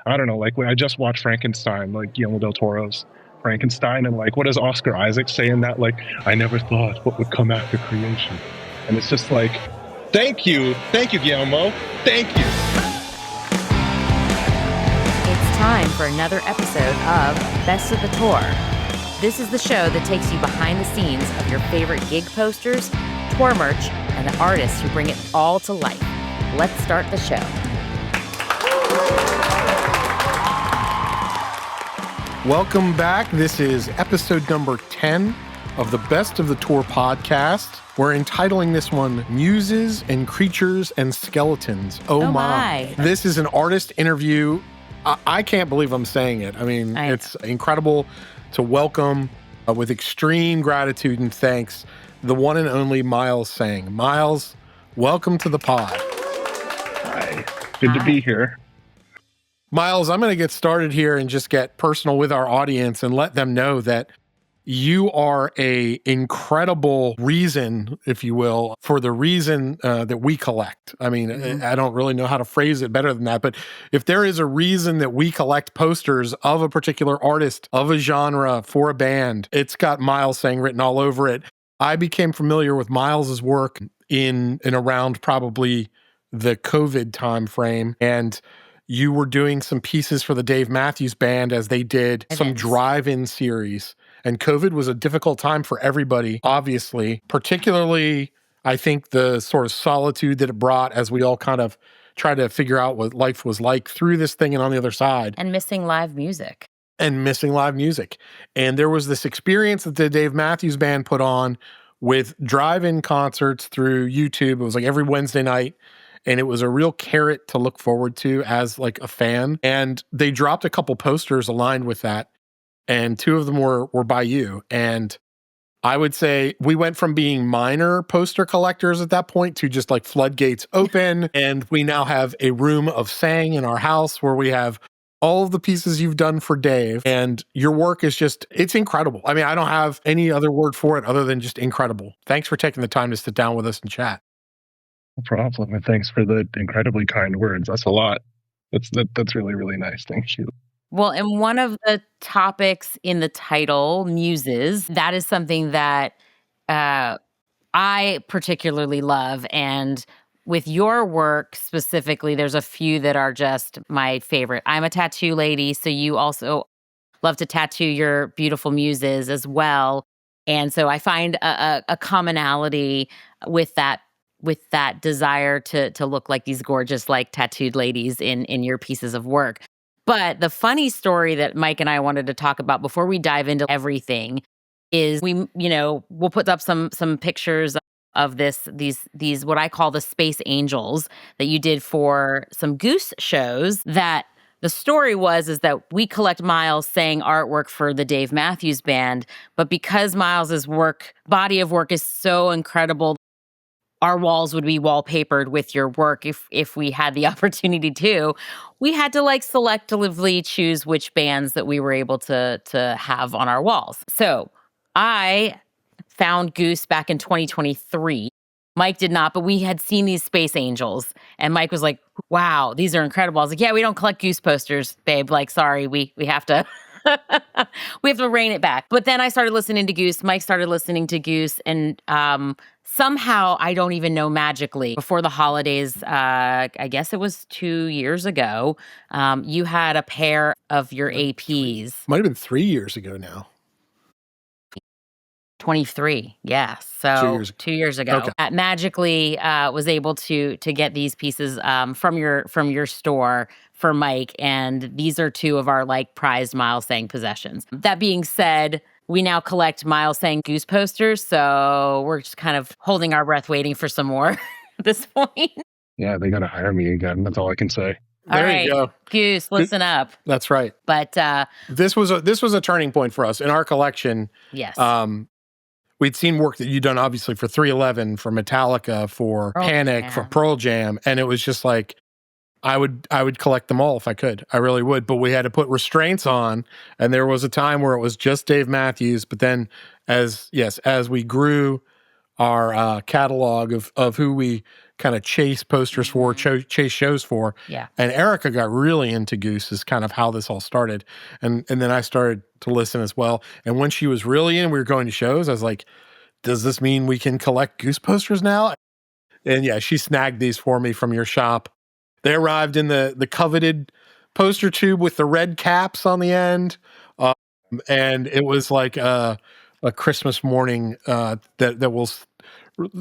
I don't know, like when I just watched Frankenstein, like Guillermo del Toro's Frankenstein, and like what does Oscar Isaac say in that? Like, I never thought what would come after creation. And it's just like, thank you, Guillermo, thank you. It's time for another episode of Best of the Tour. This is the show that takes you behind the scenes of your favorite gig posters, tour merch, and the artists who bring it all to life. Let's start the show. Welcome back. This is episode number 10 of the Best of the Tour podcast. We're entitling this one Muses and Creatures and Skeletons. Oh my. This is an artist interview. I can't believe I'm saying it. I mean, it's incredible to welcome with extreme gratitude and thanks the one and only Miles Tsang. Miles, welcome to the pod. Hi. Good to be here. Miles, I'm going to get started here and just get personal with our audience and let them know that you are a incredible reason, if you will, for the reason that we collect. I mean, I don't really know how to phrase it better than that, but if there is a reason that we collect posters of a particular artist, of a genre, for a band, it's got Miles Tsang written all over it. I became familiar with Miles's work in and around probably the COVID time frame, and you were doing some pieces for the Dave Matthews Band as they did some drive-in series. And COVID was a difficult time for everybody, obviously, particularly, I think, the sort of solitude that it brought as we all kind of tried to figure out what life was like through this thing and on the other side. And missing live music. And there was this experience that the Dave Matthews Band put on with drive-in concerts through YouTube. It was like every Wednesday night. And it was a real carrot to look forward to as like a fan. And they dropped a couple posters aligned with that. And two of them were by you. And I would say we went from being minor poster collectors at that point to just like floodgates open. And we now have a room of Tsang in our house where we have all of the pieces you've done for Dave. And your work is just, it's incredible. I mean, I don't have any other word for it other than just incredible. Thanks for taking the time to sit down with us and chat. No problem, and thanks for the incredibly kind words. That's a lot. That's really, really nice. Thank you. Well, and one of the topics in the title, Muses, that is something that I particularly love. And with your work specifically, there's a few that are just my favorite. I'm a tattoo lady, so you also love to tattoo your beautiful muses as well. And so I find a commonality with that desire to look like these gorgeous, like tattooed ladies in your pieces of work. But the funny story that Mike and I wanted to talk about before we dive into everything is we'll put up some pictures of these what I call the Space Angels that you did for some Goose shows. That the story is that we collect Miles Tsang artwork for the Dave Matthews Band, but because Miles's body of work is so incredible, our walls would be wallpapered with your work if we had the opportunity to. We had to like selectively choose which bands that we were able to have on our walls. So I found Goose back in 2023. Mike did not, but we had seen these Space Angels. And Mike was like, wow, these are incredible. I was like, yeah, we don't collect Goose posters, babe. Like, sorry, we have to... we have to rein it back. But then I started listening to Goose. Mike started listening to Goose. And somehow, I don't even know, magically, before the holidays, I guess it was 2 years ago, you had a pair of your APs. Might have been 3 years ago now. 23, yeah. So 2 years ago. Okay. Magically was able to get these pieces from your store for Mike, and these are two of our like prized Miles Tsang possessions. That being said, we now collect Miles Tsang Goose posters, so we're just kind of holding our breath waiting for some more at this point. Yeah, they got to hire me again. That's all I can say. There you go. Goose, listen up. That's right. But this was a turning point for us in our collection. Yes. We'd seen work that you'd done, obviously, for 311, for Metallica, for Panic, for Pearl Jam, and it was just like, I would collect them all if I could. I really would. But we had to put restraints on, and there was a time where it was just Dave Matthews. But then, as we grew our catalog of who we kind of chase posters for, chase shows for. Yeah. And Erica got really into Goose is kind of how this all started. And then I started to listen as well. And when she was really in, we were going to shows, I was like, does this mean we can collect Goose posters now? And yeah, she snagged these for me from your shop. They arrived in the coveted poster tube with the red caps on the end. And it was like a Christmas morning that will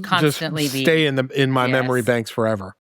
Constantly just stay in my memory banks forever.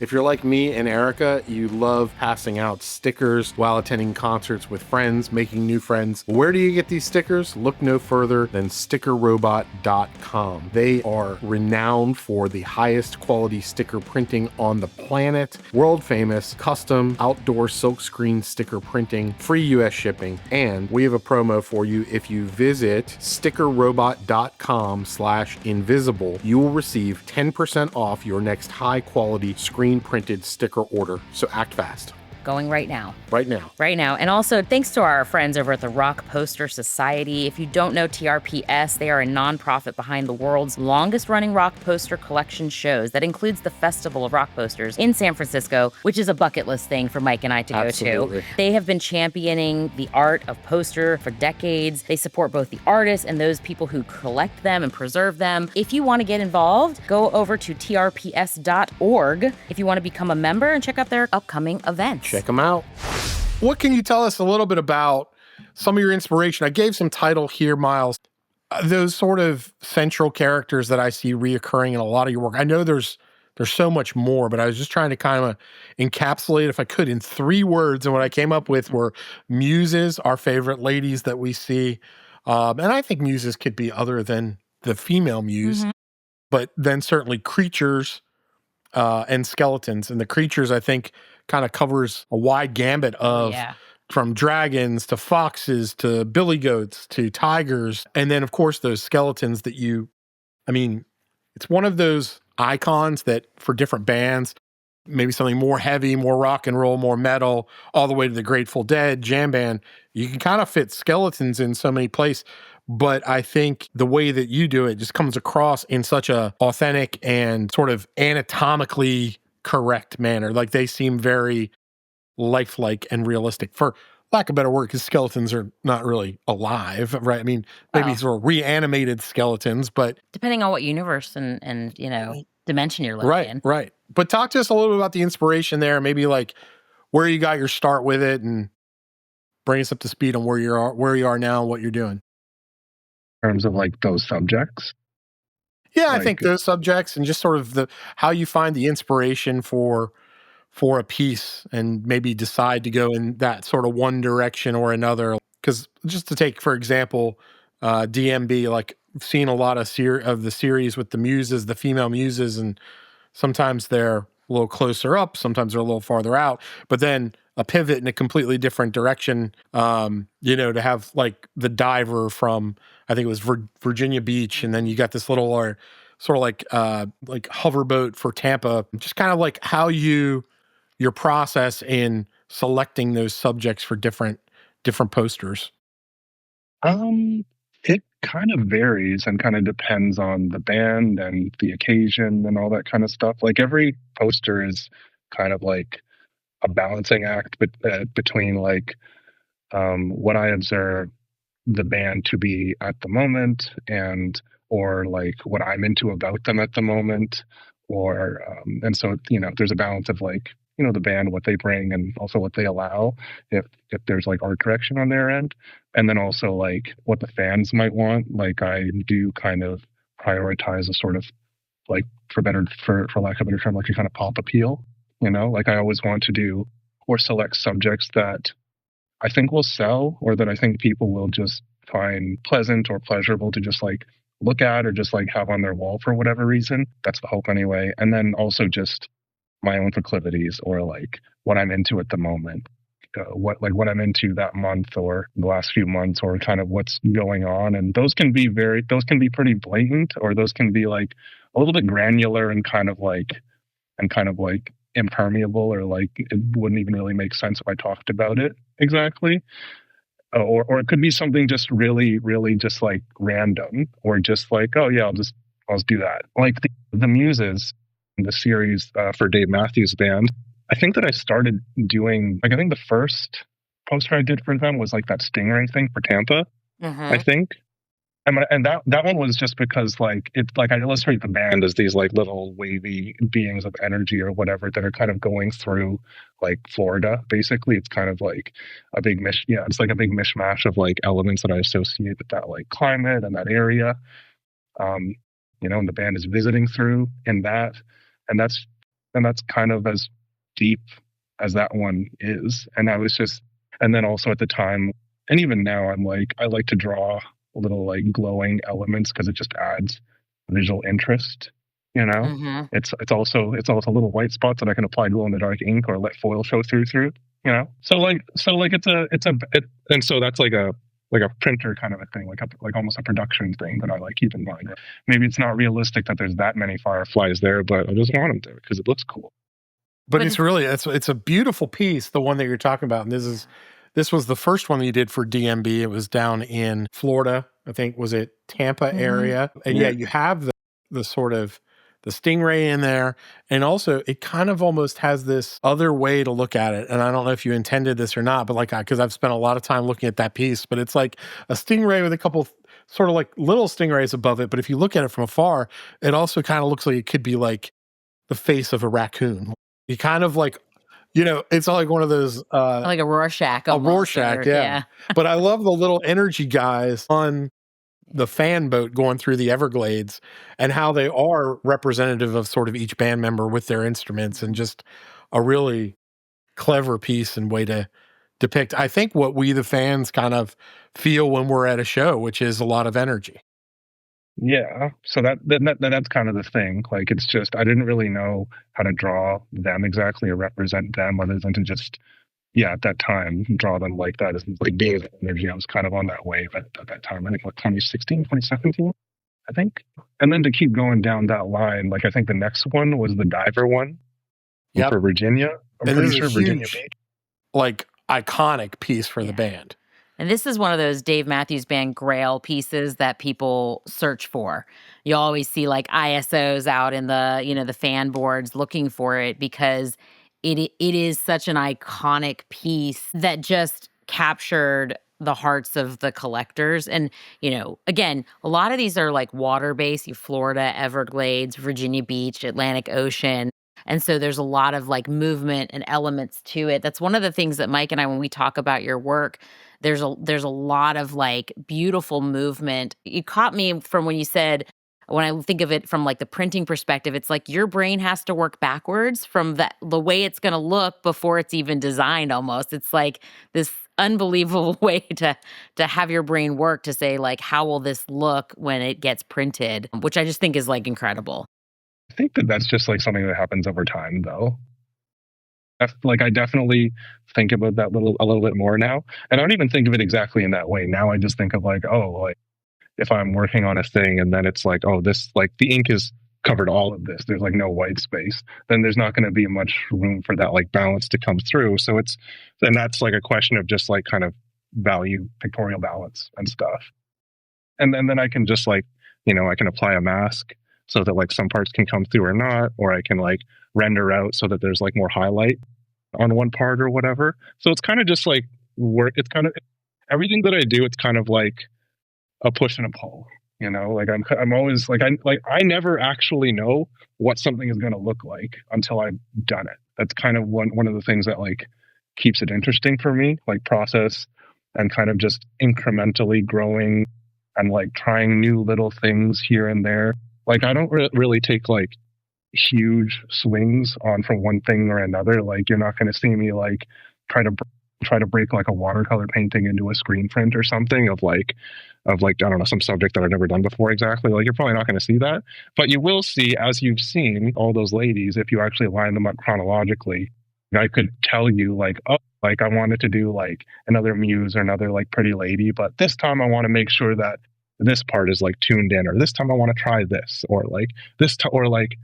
If you're like me and Erica, you love passing out stickers while attending concerts with friends, making new friends. Where do you get these stickers? Look no further than stickerrobot.com. They are renowned for the highest quality sticker printing on the planet, world famous, custom outdoor silkscreen sticker printing, free US shipping, and we have a promo for you. If you visit stickerrobot.com/invisible, you will receive 10% off your next high quality screen printed sticker order. So act fast. Going right now. Right now. Right now. And also, thanks to our friends over at the Rock Poster Society. If you don't know TRPS, they are a nonprofit behind the world's longest-running rock poster collection shows. That includes the Festival of Rock Posters in San Francisco, which is a bucket list thing for Mike and I to go to. They have been championing the art of poster for decades. They support both the artists and those people who collect them and preserve them. If you want to get involved, go over to trps.org if you want to become a member and check out their upcoming events. Check them out. What can you tell us a little bit about some of your inspiration? I gave some title here, Miles. Those sort of central characters that I see reoccurring in a lot of your work. I know there's so much more, but I was just trying to kind of encapsulate, if I could, in 3 words. And what I came up with were muses, our favorite ladies that we see. And I think muses could be other than the female muse, but then certainly creatures and skeletons. And the creatures, I think, kind of covers a wide gambit of from dragons to foxes to billy goats to tigers. And then, of course, those skeletons that it's one of those icons that for different bands, maybe something more heavy, more rock and roll, more metal, all the way to the Grateful Dead, jam band, you can kind of fit skeletons in so many places. But I think the way that you do it just comes across in such a authentic and sort of anatomically correct manner. Like they seem very lifelike and realistic, for lack of a better word, because skeletons are not really alive, right? I mean, maybe sort of reanimated skeletons, but depending on what universe and dimension you're living in. Right. But talk to us a little bit about the inspiration there, maybe like where you got your start with it, and bring us up to speed on where you are now and what you're doing. In terms of like those subjects? Yeah, I think those subjects and just sort of how you find the inspiration for a piece and maybe decide to go in that sort of one direction or another. Because just to take, for example, DMB, like I've seen a lot of the series with the muses, the female muses, and sometimes they're a little closer up, sometimes they're a little farther out, but then a pivot in a completely different direction, to have like the diver from, I think it was Virginia Beach, and then you got this little sort of like hoverboat for Tampa, just kind of like how your process in selecting those subjects for different posters. It kind of varies and kind of depends on the band and the occasion and all that kind of stuff. Like every poster is kind of like a balancing act between like what I observe the band to be at the moment, or like what I'm into about them at the moment, or and so there's a balance of like the band, what they bring, and also what they allow, if there's like art direction on their end, and then also like what the fans might want. Like I do kind of prioritize a sort of like for lack of a better term, like a kind of pop appeal. Like I always want to do or select subjects that I think will sell, or that I think people will just find pleasant or pleasurable to just like look at, or just like have on their wall for whatever reason. That's the hope anyway. And then also just my own proclivities, or like what I'm into at the moment, what I'm into that month or the last few months, or kind of what's going on. And those can be pretty blatant, or those can be like a little bit granular and kind of like impermeable, or like it wouldn't even really make sense if I talked about it exactly. Or it could be something just really, really just like random, or just like, oh yeah, I'll just let's do that. Like the Muses, the series for Dave Matthews Band. I think that I started doing, like, I think the first poster I did for them was like that Stingray thing for Tampa, I think. And that one was just because, like, it's like I illustrate the band as these like little wavy beings of energy or whatever that are kind of going through like Florida. Basically, it's kind of like a big it's like a big mishmash of like elements that I associate with that like climate and that area. And the band is visiting through in that, and that's kind of as deep as that one is. And I was just, and then also at the time, and even now, I like to draw little like glowing elements because it just adds visual interest. It's also little white spots that I can apply glow in the dark ink or let foil show through. So and so that's like a printer kind of a thing, like almost a production thing that I like keep in mind. Maybe it's not realistic that there's that many fireflies there, but I just want them there because it looks cool. But it's really it's a beautiful piece, the one that you're talking about, and this was the first one that you did for DMB. It was down in Florida, I think. Was it Tampa area? And yeah, you have the sort of the Stingray in there, and also it kind of almost has this other way to look at it. And I don't know if you intended this or not, but like, because I've spent a lot of time looking at that piece, but it's like a Stingray with a couple sort of like little stingrays above it. But if you look at it from afar, it also kind of looks like it could be like the face of a raccoon. You kind of like, it's like one of those like a Rorschach. A Rorschach, yeah. But I love the little energy guys on the fan boat going through the Everglades and how they are representative of sort of each band member with their instruments, and just a really clever piece and way to depict, I think, what we the fans kind of feel when we're at a show, which is a lot of energy. Yeah, so that's kind of the thing. Like, it's just I didn't really know how to draw them exactly or represent them, other than to just at that time draw them like that as like being energy. I was kind of on that wave at that time. I think 2016, 2017, I think. And then to keep going down that line, like I think the next one was the diver one for Virginia. I'm pretty sure Virginia Beach. Like iconic piece for the band. And this is one of those Dave Matthews Band grail pieces that people search for. You always see like ISOs out in the, the fan boards looking for it, because it is such an iconic piece that just captured the hearts of the collectors. And, again, a lot of these are like water-based, Florida, Everglades, Virginia Beach, Atlantic Ocean. And so there's a lot of like movement and elements to it. That's one of the things that Mike and I, when we talk about your work, there's a lot of like beautiful movement. You caught me from when you said, when I think of it from like the printing perspective, it's like your brain has to work backwards from the way it's going to look before it's even designed almost. It's like this unbelievable way to have your brain work to say like, how will this look when it gets printed, which I just think is like incredible. I think that's just like something that happens over time, though. I definitely think about that a little bit more now, and I don't even think of it exactly in that way. Now I just think of like, if I'm working on a thing and then it's like, this, like the ink is covered all of this, there's like no white space, then there's not going to be much room for that like balance to come through. So that's like a question of just like kind of pictorial balance and stuff. And then I can just like, I can apply a mask so that like some parts can come through or not, or I can like render out so that there's like more highlight on one part or whatever. So it's kind of just like work. It's kind of everything that I do. It's kind of like a push and a pull, like I'm always like, I never actually know what something is going to look like until I've done it. That's kind of one of the things that like keeps it interesting for me, like process and kind of just incrementally growing and like trying new little things here and there. Like I don't really take like huge swings on from one thing or another. Like you're not going to see me like try to break like a watercolor painting into a screen print or something of like I don't know, some subject that I've never done before exactly. Like you're probably not going to see that, but you will see, as you've seen all those ladies, if you actually line them up chronologically, I could tell you like, like I wanted to do like another muse or another like pretty lady, but this time I want to make sure that this part is like tuned in, or this time I want to try this, or like or like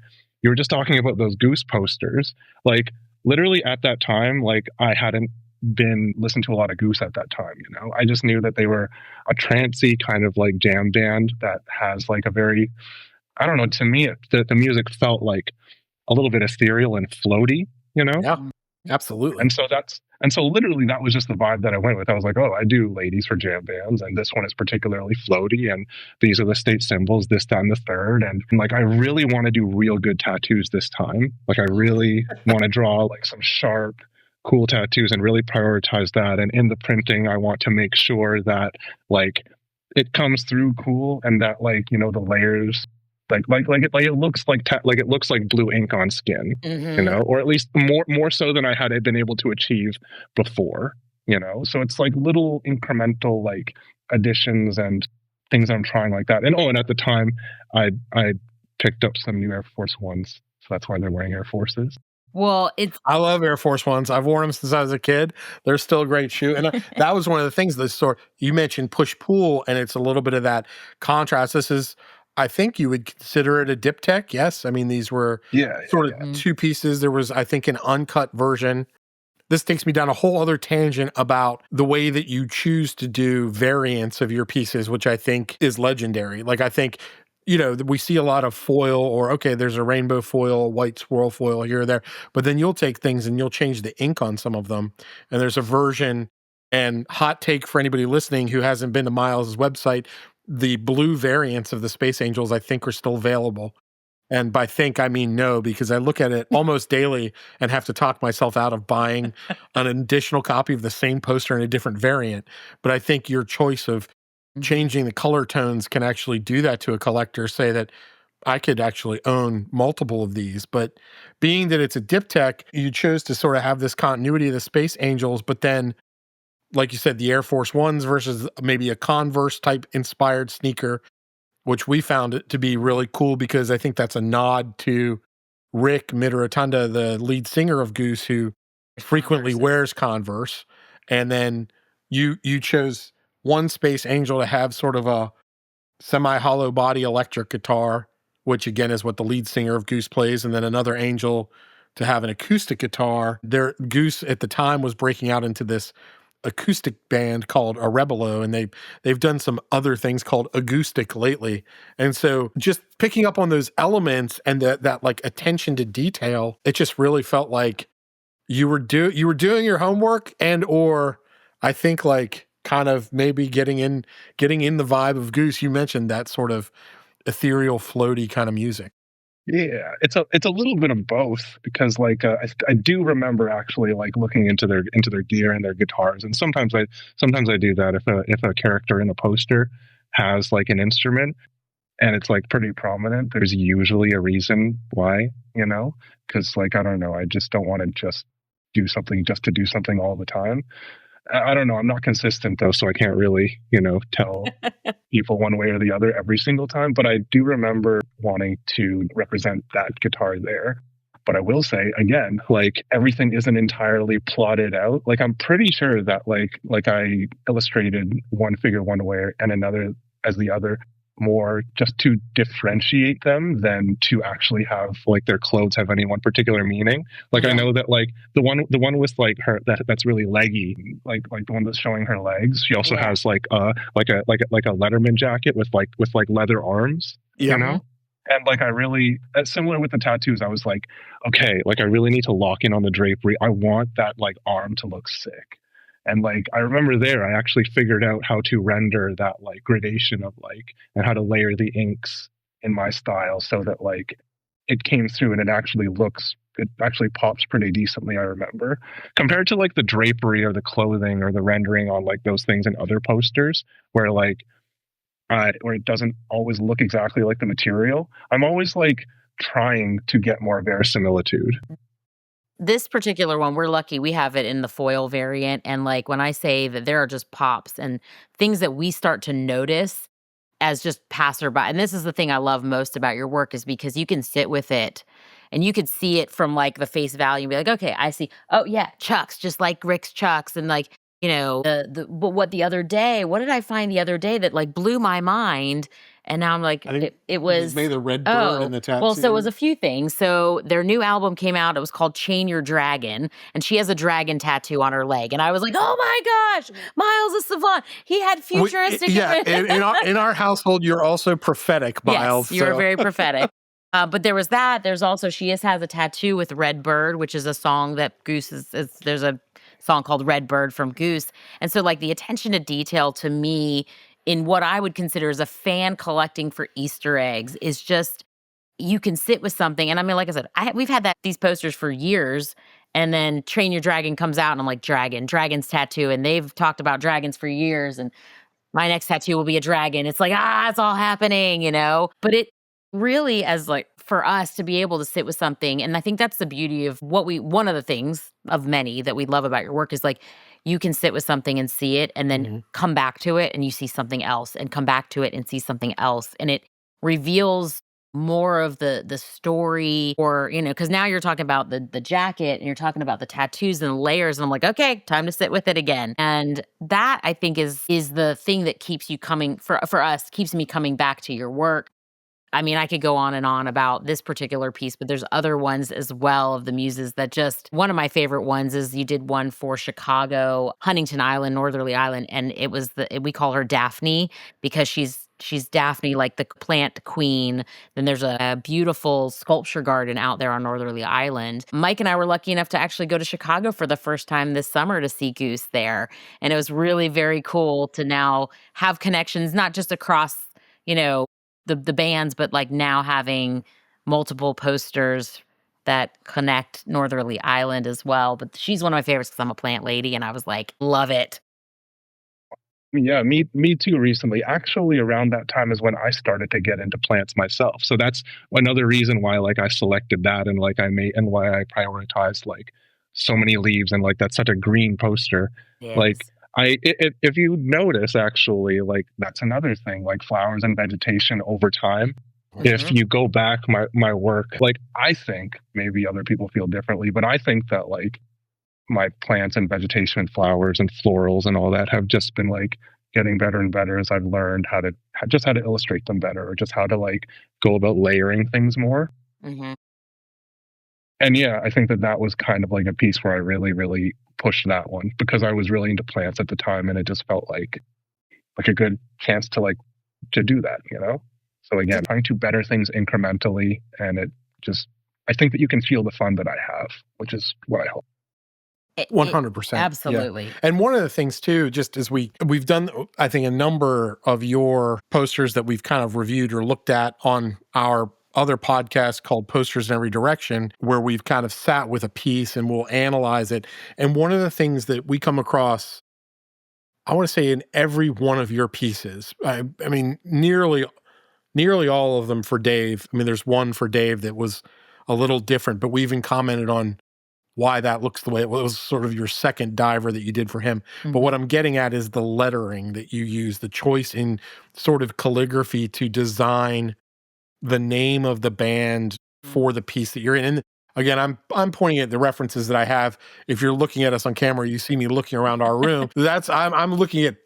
you were just talking about those Goose posters. Like literally at that time, like I hadn't been listened to a lot of Goose at that time. I just knew that they were a trancey kind of like jam band that has like a very I don't know. To me, the music felt like a little bit ethereal and floaty, you know? Yeah, absolutely. And so literally that was just the vibe that I went with. I was like, oh, I do ladies for jam bands, and this one is particularly floaty, and these are the state symbols, this, that, and the third. And like, I really want to do real good tattoos this time. Like, I really want to draw like some sharp, cool tattoos and really prioritize that. And in the printing, I want to make sure that like it comes through cool, and that like, you know, the layers it looks like it looks like blue ink on skin, you know, or at least more so than I had been able to achieve before, you know. So it's like little incremental like additions and things I'm trying like that. And at the time I picked up some new Air Force Ones, so that's why they're wearing Air Forces. Well, I love Air Force Ones. I've worn them since I was a kid. They're still a great shoe. And that was one of the things the store you mentioned push-pull, and it's a little bit of that contrast. This is, I think you would consider it a diptych. Yes. I mean, these were sort of two pieces. There was, I think, an uncut version. This takes me down a whole other tangent about the way that you choose to do variants of your pieces, which I think is legendary. Like, I think, you know, we see a lot of foil, or, okay, there's a rainbow foil, white swirl foil here or there, but then you'll take things and you'll change the ink on some of them. And there's a version, and hot take for anybody listening who hasn't been to Miles' website, the blue variants of the Space Angels, I think, are still available. And by think, I mean no, because I look at it almost daily and have to talk myself out of buying an additional copy of the same poster in a different variant. But I think your choice of changing the color tones can actually do that to a collector, say that I could actually own multiple of these. But being that it's a diptych, you chose to sort of have this continuity of the Space Angels, but then, like you said, the Air Force Ones versus maybe a Converse type inspired sneaker, which we found it to be really cool because I think that's a nod to Rick Midirotunda, the lead singer of Goose, who frequently wears Converse. And then you chose one Space Angel to have sort of a semi-hollow body electric guitar, which again is what the lead singer of Goose plays, and then another Angel to have an acoustic guitar. Goose at the time was breaking out into this acoustic band called Arebelo, and they've done some other things called acoustic lately. And so just picking up on those elements and that like attention to detail, it just really felt like you were doing your homework, and or I think like kind of maybe getting in the vibe of Goose. You mentioned that sort of ethereal, floaty kind of music. Yeah, it's a little bit of both, because like I do remember actually like looking into their gear and their guitars, and sometimes I do that if a character in a poster has like an instrument and it's like pretty prominent, there's usually a reason why, you know, because like I don't know, I just don't want to just do something just to do something all the time. I don't know. I'm not consistent though, so I can't really, you know, tell people one way or the other every single time. But I do remember wanting to represent that guitar there. But I will say again, like everything isn't entirely plotted out. Like I'm pretty sure that like I illustrated one figure one way and another as the other, more just to differentiate them than to actually have like their clothes have any one particular meaning. Like I know that like the one with like her that's really leggy, like the one that's showing her legs. She also has like a Letterman jacket with leather arms, you know. And like I really, that's similar with the tattoos. I was like, okay, like I really need to lock in on the drapery. I want that like arm to look sick. And like I remember there, I actually figured out how to render that like gradation of like, and how to layer the inks in my style so that like it came through and it actually pops pretty decently. I remember, compared to like the drapery or the clothing or the rendering on like those things in other posters where like where it doesn't always look exactly like the material. I'm always like trying to get more verisimilitude. This particular one, we're lucky we have it in the foil variant. And like when I say that there are just pops and things that we start to notice as just passerby. And this is the thing I love most about your work, is because you can sit with it and you could see it from like the face value and be like, okay, I see. Oh yeah, Chucks, just like Rick's Chucks. And like, you know, but what did I find the other day that like blew my mind? And now I'm like, I think it was maybe the red bird and the tattoo. Well, so it was a few things. So their new album came out. It was called Chain Your Dragon, and she has a dragon tattoo on her leg. And I was like, oh my gosh, Miles is savant. He had futuristic. In our household, you're also prophetic, Miles. Yes, you're very prophetic. But there was that. There's also she has a tattoo with Red Bird, which is a song that Goose is. There's a song called Red Bird from Goose, and so like the attention to detail to me in what I would consider as a fan collecting for Easter eggs is just you can sit with something. And I mean, like I said, we've had these posters for years, and then Train Your Dragon comes out, and I'm like, dragon's tattoo, and they've talked about dragons for years, and my next tattoo will be a dragon. It's like, it's all happening, you know? But it really, as like for us to be able to sit with something, and I think that's the beauty of one of the things of many that we love about your work is like you can sit with something and see it and then come back to it and you see something else and come back to it and see something else. And it reveals more of the story, or because now you're talking about the jacket and you're talking about the tattoos and the layers, and I'm like, okay, time to sit with it again. And that I think is the thing that keeps you coming for us, keeps me coming back to your work. I mean, I could go on and on about this particular piece, but there's other ones as well of the Muses that just, one of my favorite ones is you did one for Chicago, Huntington Island, Northerly Island, and it was we call her Daphne because she's Daphne, like the plant queen. Then there's a beautiful sculpture garden out there on Northerly Island. Mike and I were lucky enough to actually go to Chicago for the first time this summer to see Goose there. And it was really very cool to now have connections, not just across, the bands, but like now having multiple posters that connect Northerly Island as well. But she's one of my favorites because I'm a plant lady, and I was like, love it. Yeah, me too recently. Actually, around that time is when I started to get into plants myself. So that's another reason why like I selected that and like and why I prioritized like so many leaves and like that's such a green poster. Yes. Like if you notice, actually, like that's another thing, like flowers and vegetation over time. If you go back my work, like I think maybe other people feel differently, but I think that like my plants and vegetation and flowers and florals and all that have just been like getting better and better as I've learned how to illustrate them better, or just how to like go about layering things more. And yeah, I think that was kind of like a piece where I really, really pushed that one because I was really into plants at the time, and it just felt like a good chance to do that, So again, trying to better things incrementally, and I think that you can feel the fun that I have, which is what I hope. 100%. Absolutely. Yeah. And one of the things too, just as we've done, I think, a number of your posters that we've kind of reviewed or looked at on our other podcast called Posters in Every Direction, where we've kind of sat with a piece and we'll analyze it. And one of the things that we come across, I want to say in every one of your pieces, I mean, nearly all of them for Dave. I mean, there's one for Dave that was a little different, but we even commented on why that looks the way it was sort of your second diver that you did for him. But what I'm getting at is the lettering that you use, the choice in sort of calligraphy to design the name of the band for the piece that you're in. And again, I'm pointing at the references that I have. If you're looking at us on camera, you see me looking around our room. I'm looking at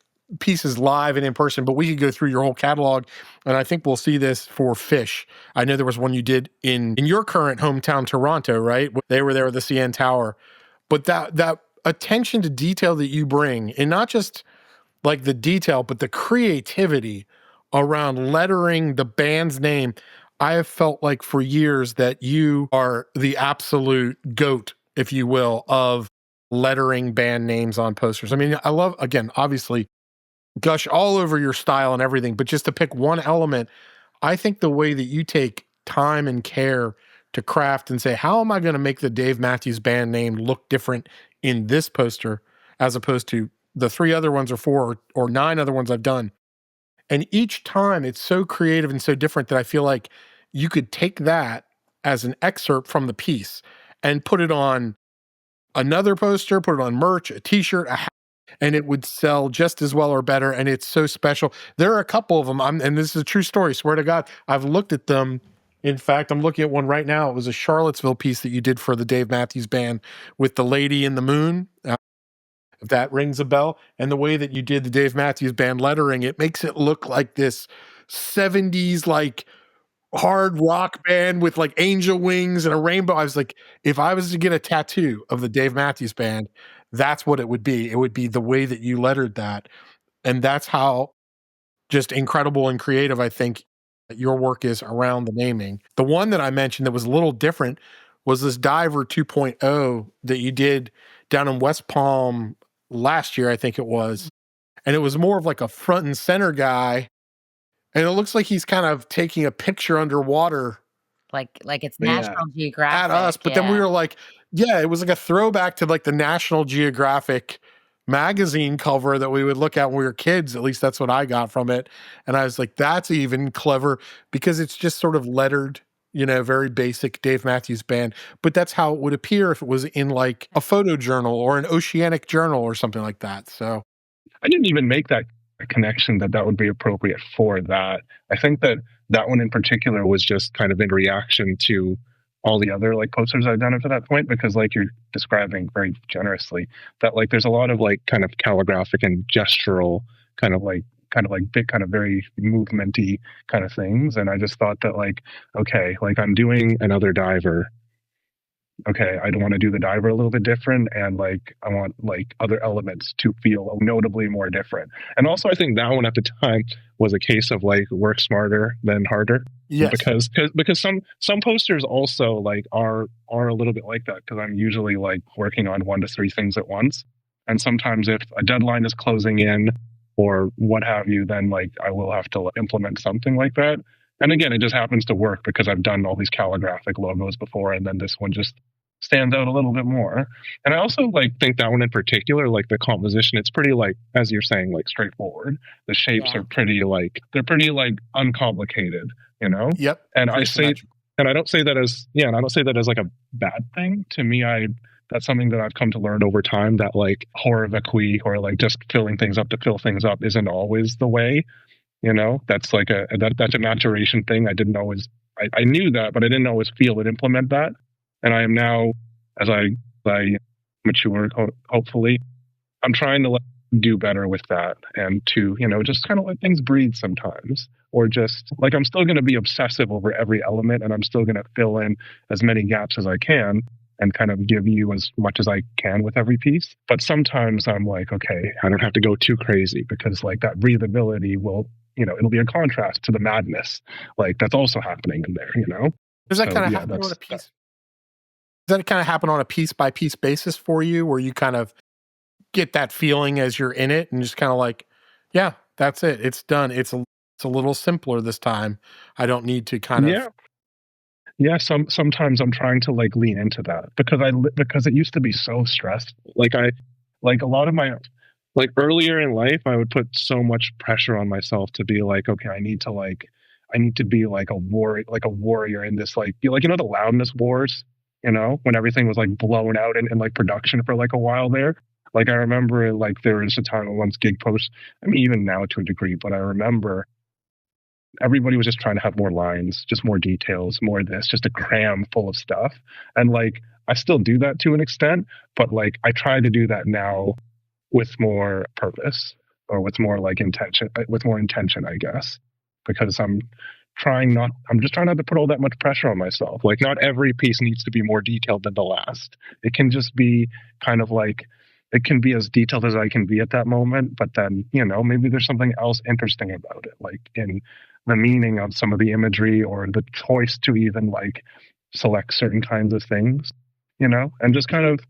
pieces live and in person, but we could go through your whole catalog, and I think we'll see this for Fish. I know there was one you did in your current hometown, Toronto, right? They were there with the CN Tower. But that attention to detail that you bring, and not just like the detail, but the creativity around lettering the band's name, I have felt like for years that you are the absolute GOAT, if you will, of lettering band names on posters. I mean, I love, again, obviously, gush all over your style and everything, but just to pick one element, I think the way that you take time and care to craft and say, how am I going to make the Dave Matthews Band name look different in this poster as opposed to the 3 other ones or 4 or 9 other ones I've done. And each time it's so creative and so different that I feel like you could take that as an excerpt from the piece and put it on another poster, put it on merch, a t-shirt, a hat, and it would sell just as well or better. And it's so special. There are a couple of them, and this is a true story, swear to God, I've looked at them. In fact, I'm looking at one right now. It was a Charlottesville piece that you did for the Dave Matthews Band with the lady in the moon. If that rings a bell. And the way that you did the Dave Matthews Band lettering, it makes it look like this 70s like hard rock band with like angel wings and a rainbow. I was like, if I was to get a tattoo of the Dave Matthews Band, that's what it would be. It would be the way that you lettered that. And that's how just incredible and creative I think your work is around the naming. The one that I mentioned that was a little different was this Diver 2.0 that you did down in West Palm last year, I think it was. And it was more of like a front and center guy. And it looks like he's kind of taking a picture underwater Like it's Yeah. National at Geographic. us. But then we were like, yeah, it was like a throwback to like the National Geographic magazine cover that we would look at when we were kids. At least that's what I got from it. And I was like, that's even clever because it's just sort of lettered, you know, very basic Dave Matthews Band. But that's how it would appear if it was in like a photo journal or an oceanic journal or something like that. So I didn't even make that connection that would be appropriate for that. I think that one in particular was just kind of in reaction to all the other like posters I've done up to that point, because like you're describing very generously that like there's a lot of like kind of calligraphic and gestural kind of like big kind of very movementy kind of things. And I just thought that like, okay, like I'm doing another Diver. Okay, I want to do the Diver a little bit different, and like I want like other elements to feel notably more different. And also I think that one at the time was a case of like work smarter than harder. yes, Because some posters also like are a little bit like that, because I'm usually like working on 1 to 3 things at once. And sometimes if a deadline is closing in or what have you, then like I will have to implement something like that. And again, it just happens to work because I've done all these calligraphic logos before, and then this one just stands out a little bit more. And I also like think that one in particular, like the composition, it's pretty like, as you're saying, like straightforward. The shapes are pretty like, they're pretty like uncomplicated, you know? yep. And Very I say, symmetrical. and I don't say that as, and I don't say that as like a bad thing. To me, that's something that I've come to learn over time, that like horror vacui or like just filling things up to fill things up isn't always the way. You know, that's like that's a maturation thing. I didn't always, I knew that, but I didn't always feel it implement that. And I am now, as I mature, hopefully, I'm trying to do better with that, and to, you know, just kind of let things breathe sometimes, or just like I'm still going to be obsessive over every element, and I'm still going to fill in as many gaps as I can and kind of give you as much as I can with every piece. But sometimes I'm like, okay, I don't have to go too crazy, because like that breathability will, you know, it'll be a contrast to the madness like that's also happening in there, you know. Does that So, kind of yeah, happen on a that's piece? Does that kind of happen on a piece by piece basis for you, where you kind of get that feeling as you're in it and just kind of like, yeah, that's it. It's done. It's a little simpler this time. I don't need to kind of, yeah. Yeah, sometimes I'm trying to like lean into that, because it used to be so stressed. Like like a lot of my, like earlier in life, I would put so much pressure on myself to be like, okay, I need to be like a warrior in this, like, you know, the loudness wars, you know, when everything was like blown out in like production for like a while there. Like I remember like there was a time once gig post, I mean even now to a degree, but I remember everybody was just trying to have more lines, just more details, more this, just a cram full of stuff. And like I still do that to an extent, but like I try to do that now with more purpose, or with more like intention, I guess, because I'm just trying not to put all that much pressure on myself. Like not every piece needs to be more detailed than the last. It can just be kind of like, it can be as detailed as I can be at that moment, but then, you know, maybe there's something else interesting about it, like in the meaning of some of the imagery, or the choice to even like select certain kinds of things, you know, and just kind of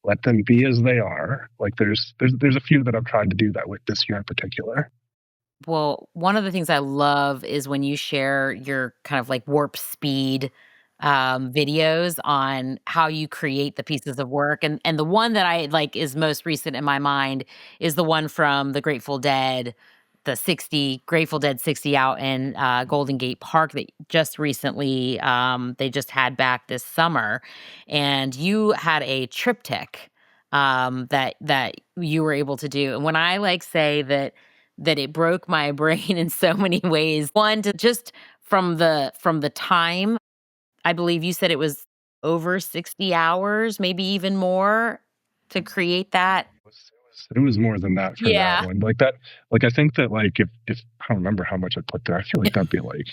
let them be as they are. Like there's a few that I've tried to do that with this year in particular. Well, one of the things I love is when you share your kind of like warp speed videos on how you create the pieces of work. And the one that I like is most recent in my mind is the one from the Grateful Dead, the 60 Grateful Dead 60 out in Golden Gate Park that just recently they just had back this summer. And you had a triptych that you were able to do. And when I like say that it broke my brain in so many ways. One, to just from the time, I believe you said it was over 60 hours, maybe even more to create that. It was more than that for that Yeah. one. Like that, like I think that like if I don't remember how much I put there, I feel like that'd be like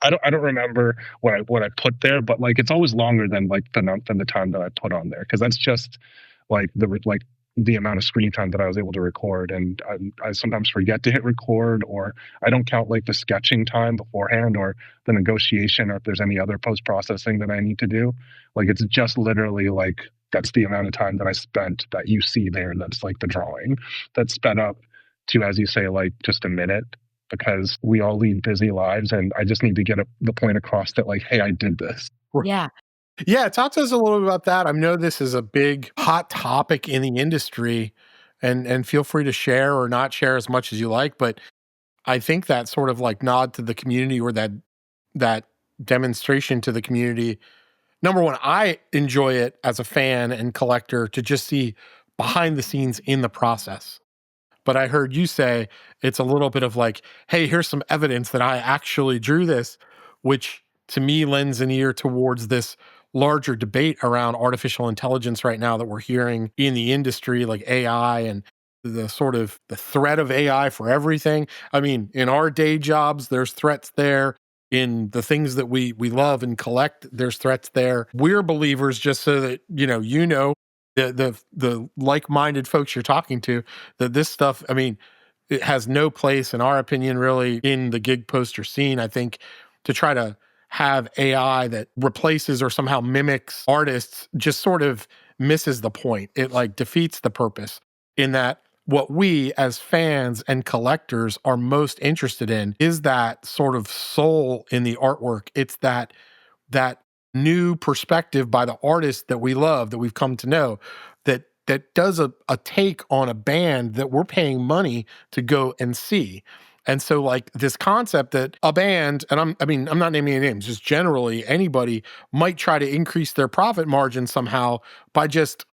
I don't remember what I put there, but like it's always longer than like than the time that I put on there because that's just like the amount of screen time that I was able to record, and I sometimes forget to hit record, or I don't count like the sketching time beforehand or the negotiation, or if there's any other post processing that I need to do. Like it's just literally like that's the amount of time that I spent that you see there. That's like the drawing that's sped up to, as you say, like just a minute because we all lead busy lives, and I just need to get the point across that like, hey, I did this. Yeah. Yeah, talk to us a little bit about that. I know this is a big hot topic in the industry, and feel free to share or not share as much as you like, but I think that sort of like nod to the community or that demonstration to the community. Number one, I enjoy it as a fan and collector to just see behind the scenes in the process. But I heard you say it's a little bit of like, hey, here's some evidence that I actually drew this, which to me lends an ear towards this larger debate around artificial intelligence right now that we're hearing in the industry, like AI and the sort of the threat of AI for everything. I mean, in our day jobs, there's threats there. In the things that we love and collect, there's threats there. We're believers, just so that the like-minded folks you're talking to, that this stuff, I mean, it has no place, in our opinion, really, in the gig poster scene. I think to try to have AI that replaces or somehow mimics artists just sort of misses the point. It like defeats the purpose in that what we as fans and collectors are most interested in is that sort of soul in the artwork. It's that new perspective by the artist that we love, that we've come to know, that does a take on a band that we're paying money to go and see. And so like this concept that a band, and I'm not naming any names, just generally anybody might try to increase their profit margin somehow by just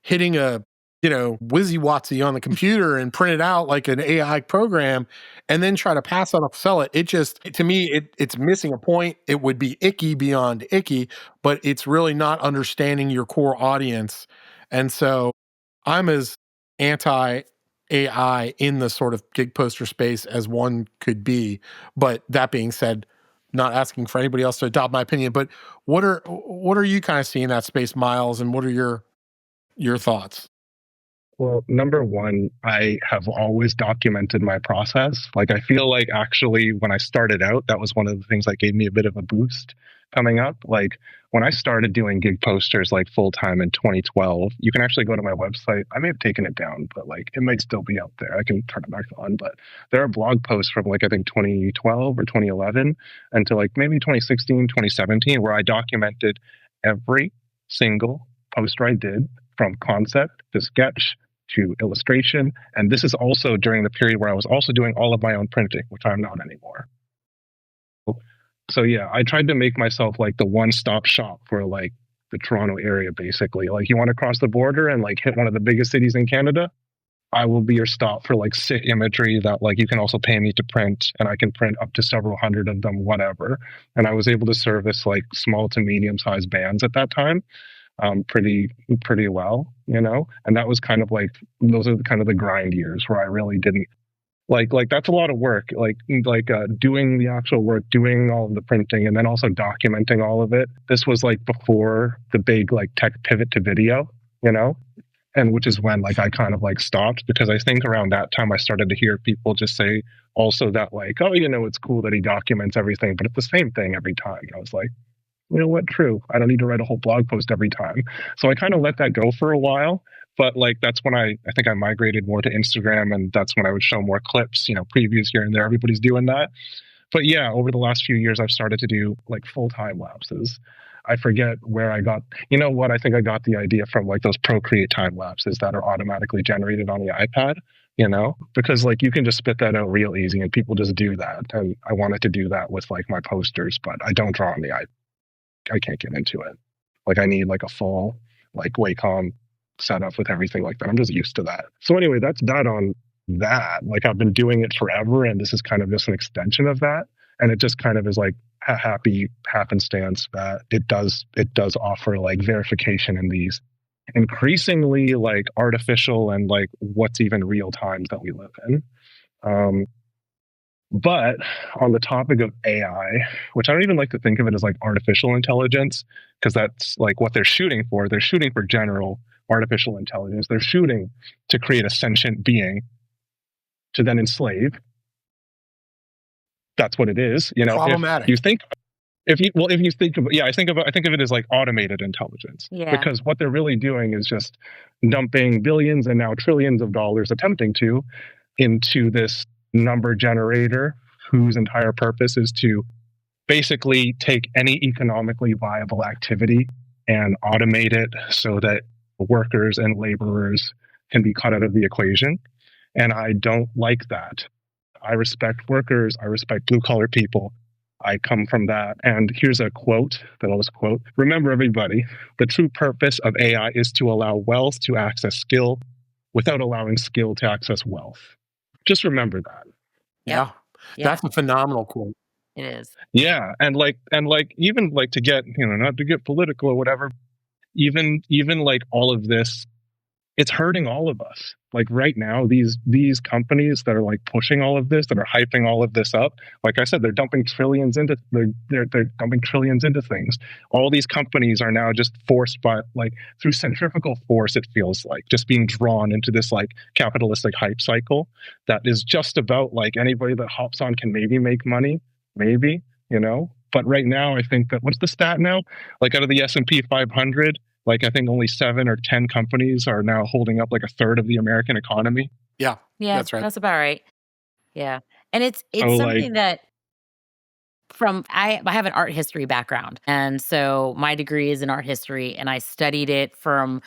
hitting a whizzy-watsy on the computer and print it out like an AI program and then try to pass on sell it. It just, to me, it's missing a point. It would be icky beyond icky, but it's really not understanding your core audience. And so I'm as anti AI in the sort of gig poster space as one could be. But that being said, not asking for anybody else to adopt my opinion, but what are you kind of seeing in that space, Miles, and what are your thoughts? Well, number one, I have always documented my process. Like, I feel like actually when I started out, that was one of the things that gave me a bit of a boost coming up. Like, when I started doing gig posters like full time in 2012, you can actually go to my website. I may have taken it down, but like it might still be out there. I can turn it back on. But there are blog posts from like, I think 2012 or 2011 until like maybe 2016, 2017, where I documented every single poster I did from concept to sketch to illustration. And this is also during the period where I was also doing all of my own printing, which I'm not anymore. So yeah, I tried to make myself like the one-stop shop for like the Toronto area, basically. Like you want to cross the border and like hit one of the biggest cities in Canada, I will be your stop for like sick imagery that like you can also pay me to print, and I can print up to several hundred of them, whatever. And I was able to service like small to medium-sized bands at that time. Pretty well, and that was kind of like those are kind of the grind years where I really didn't like that's a lot of work, doing the actual work, doing all of the printing, and then also documenting all of it. This was like before the big like tech pivot to video, and which is when like I kind of like stopped, because I think around that time I started to hear people just say also that like, oh, it's cool that he documents everything, but it's the same thing every time. And I was like, you know what? True. I don't need to write a whole blog post every time. So I kind of let that go for a while. But like that's when I think I migrated more to Instagram, and that's when I would show more clips, previews here and there. Everybody's doing that. But yeah, over the last few years, I've started to do like full time lapses. I forget where I got, I think I got the idea from like those Procreate time lapses that are automatically generated on the iPad, because like you can just spit that out real easy and people just do that. And I wanted to do that with like my posters, but I don't draw on the iPad. I can't get into it. Like I need like a full like Wacom setup with everything like that. I'm just used to that. So anyway, that's that on that. Like I've been doing it forever, and this is kind of just an extension of that. And it just kind of is like a happy happenstance that it does offer like verification in these increasingly like artificial and like what's even real times that we live in. But on the topic of AI, which I don't even like to think of it as like artificial intelligence, because that's like what they're shooting for. They're shooting for general artificial intelligence. They're shooting to create a sentient being to then enslave. That's what it is. You know, Problematic. if you think if you think of, yeah, I think of it as like automated intelligence. Yeah. Because what they're really doing is just dumping billions and now trillions of dollars, attempting to, into this number generator whose entire purpose is to basically take any economically viable activity and automate it so that workers and laborers can be cut out of the equation. And I don't like that. I respect workers. I respect blue collar people. I come from that. And here's a quote that I'll just quote. Remember, everybody, the true purpose of AI is to allow wealth to access skill without allowing skill to access wealth. Just remember that. Yeah. That's a phenomenal quote. It is. Yeah. And like even like to get, you know, not to get political or whatever, even like all of this, it's hurting all of us. Like right now, these companies that are like pushing all of this, that are hyping all of this up, like I said, they're dumping trillions into they're dumping trillions into things. All these companies are now just forced by like through centrifugal force, it feels like, just being drawn into this like capitalistic hype cycle that is just about like anybody that hops on can maybe make money, maybe, you know. But right now, I think that what's the stat now? Like out of the S&P 500. Like I think only 7 or 10 companies are now holding up like a third of the American economy. Yeah, that's right. That's about right. Yeah, and it's So, something that I have an art history background, and so my degree is in art history, and I studied it from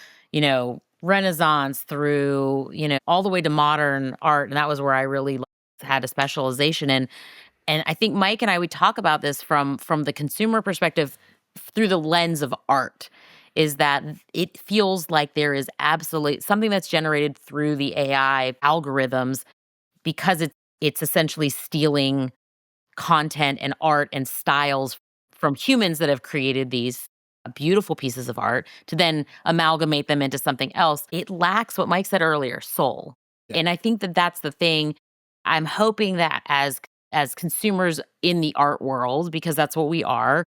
Renaissance through all the way to modern art, and that was where I really had a specialization in. And I think Mike and I would talk about this from the consumer perspective through the lens of art, is that it feels like there is absolutely something that's generated through the AI algorithms because it's essentially stealing content and art and styles from humans that have created these beautiful pieces of art to then amalgamate them into something else. It lacks what Mike said earlier, soul. Yeah. And I think that that's the thing. I'm hoping that as consumers in the art world, because that's what we are,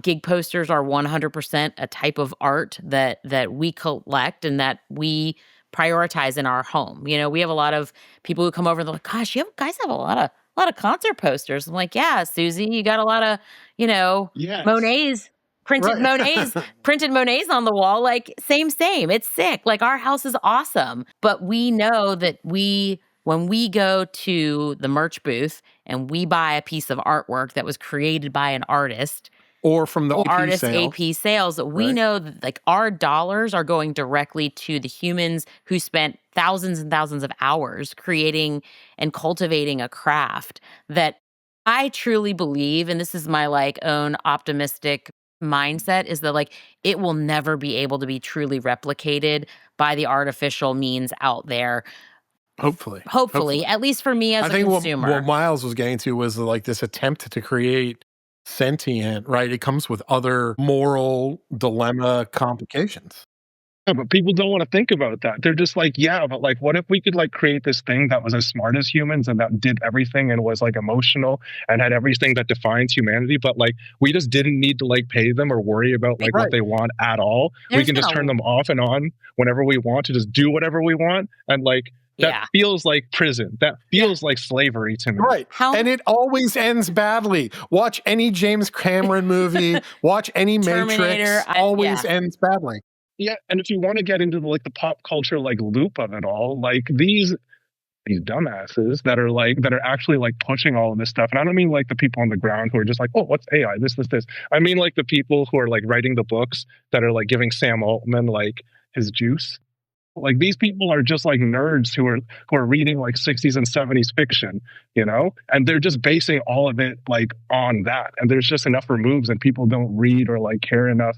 gig posters are 100% a type of art that we collect and that we prioritize in our home. We have a lot of people who come over and they're like, "Gosh, you guys have a lot of concert posters." I'm like, "Yeah, Susie, you got a lot of yes. Monets, printed Right. Monets on the wall. Like same. It's sick. Like our house is awesome, but we know that when we go to the merch booth and we buy a piece of artwork that was created by an artist." Or from the AP sales, we know that like our dollars are going directly to the humans who spent thousands and thousands of hours creating and cultivating a craft that I truly believe, and this is my like own optimistic mindset, is that like it will never be able to be truly replicated by the artificial means out there. Hopefully, at least for me as a consumer. What Miles was getting to was like this attempt to create sentient, right? It comes with other moral dilemma complications. Yeah, but people don't want to think about that. They're just like, yeah, but like, what if we could like create this thing that was as smart as humans and that did everything and was like emotional and had everything that defines humanity, but like we just didn't need to like pay them or worry about like what they want at all. We can just turn them off and on whenever we want to just do whatever we want. And like, that feels like prison. That feels like slavery to me. Right. And it always ends badly. Watch any James Cameron movie, watch any Matrix, always ends badly. Yeah, and if you want to get into the pop culture like loop of it all, like these dumbasses that are actually like pushing all of this stuff. And I don't mean like the people on the ground who are just like, "Oh, what's AI? This. I mean like the people who are like writing the books that are like giving Sam Altman like his juice. Like these people are just like nerds who are reading like 60s and 70s fiction, and they're just basing all of it like on that. And there's just enough removes and people don't read or like care enough.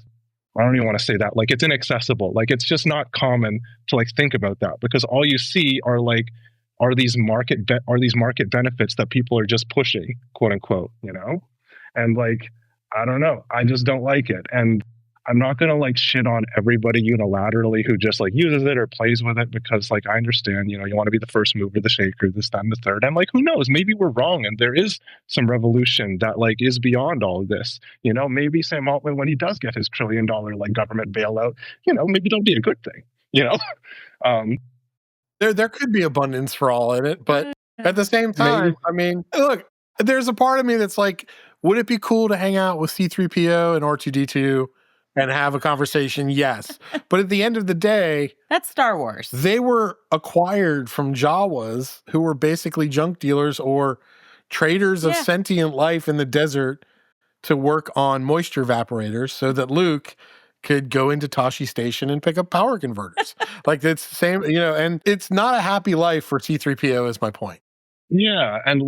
I don't even want to say that. Like it's inaccessible. Like it's just not common to like think about that because all you see are these market benefits that people are just pushing, quote unquote, and like, I don't know. I just don't like it. And I'm not gonna like shit on everybody unilaterally who just like uses it or plays with it, because like I understand, you want to be the first mover, the shaker, this, that, and the third. And like, who knows? Maybe we're wrong, and there is some revolution that like is beyond all of this. Maybe Sam Altman, when he does get his $1 trillion like government bailout, maybe that'll be a good thing. Um, There could be abundance for all in it, but at the same time, I mean, look, there's a part of me that's like, would it be cool to hang out with C-3PO and R2-D2 and have a conversation? Yes. But at the end of the day, that's Star Wars. They were acquired from Jawas, who were basically junk dealers or traders of sentient life in the desert to work on moisture evaporators so that Luke could go into Tashi Station and pick up power converters. Like, it's the same, and it's not a happy life for C-3PO is my point. Yeah, and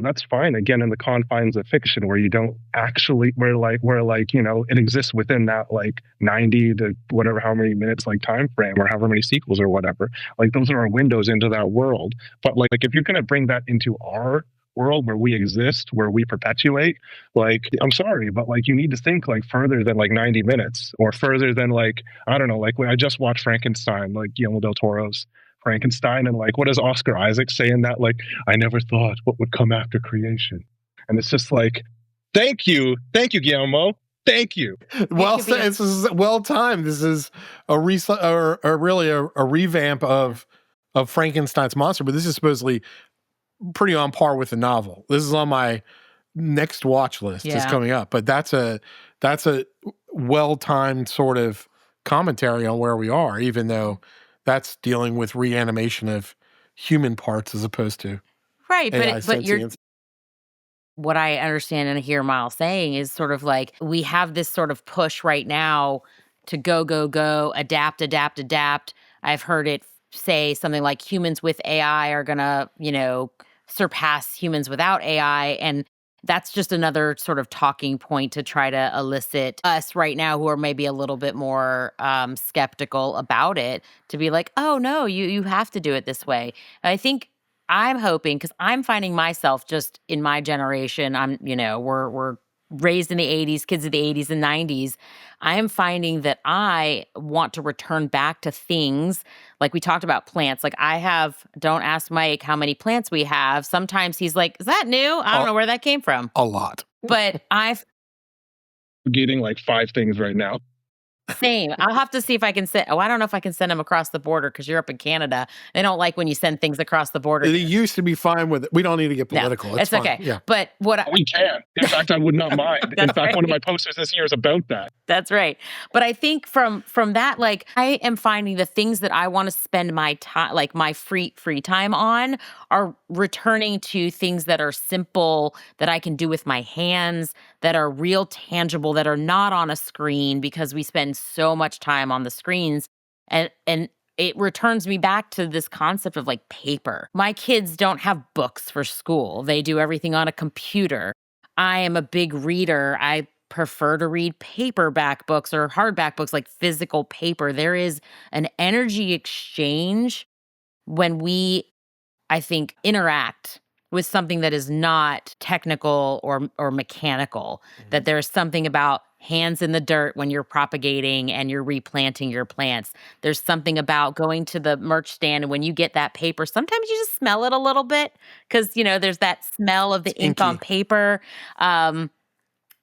that's fine, again, in the confines of fiction, where you don't actually where it exists within that like 90 to whatever, how many minutes like time frame, or however many sequels or whatever. Like, those are our windows into that world. But like if you're going to bring that into our world where we exist, where we perpetuate, like, I'm sorry, but like you need to think like further than like 90 minutes, or further than like, I don't know, like when I just watched Frankenstein, like Guillermo del Toro's Frankenstein, and like what does Oscar Isaac say in that, like, I never thought what would come after creation. And it's just like, thank you Guillermo, thank you. Well said. This is well timed. This is really a revamp of Frankenstein's monster, but this is supposedly pretty on par with the novel. This is on my next watch list. It's coming up, but that's a well timed sort of commentary on where we are, even though that's dealing with reanimation of human parts as opposed to right. AI But what I understand and hear Miles saying is sort of like, we have this sort of push right now to go, adapt. I've heard it say something like humans with AI are gonna, surpass humans without AI. And that's just another sort of talking point to try to elicit us right now, who are maybe a little bit more skeptical about it, to be like, oh no, you have to do it this way. I think I'm hoping, because I'm finding myself just in my generation, we're raised in the 80s, kids of the 80s and 90s. I am finding that I want to return back to things like we talked about plants. Like, don't ask Mike how many plants we have. Sometimes he's like, is that new? I don't know where that came from. A lot. But I've getting like 5 things right now. Same. I'll have to see if I can send. Oh, I don't know if I can send them across the border, because you're up in Canada. They don't like when you send things across the border. They used to be fine with it. We don't need to get political. No, it's okay. Yeah. But we can. In fact, I would not mind. In fact, right. One of my posters this year is about that. That's right. But I think from that, like, I am finding the things that I want to spend my time, like my free time on, are returning to things that are simple, that I can do with my hands, that are real, tangible, that are not on a screen, because we spend so much time on the screens. And it returns me back to this concept of like paper. My kids don't have books for school. They do everything on a computer. I am a big reader. I prefer to read paperback books or hardback books, like physical paper. There is an energy exchange when we, I think, interact with something that is not technical or mechanical. Mm-hmm. That there's something about hands in the dirt when you're propagating and you're replanting your plants. There's something about going to the merch stand, and when you get that paper, sometimes you just smell it a little bit, because, there's that smell of the ink on paper. And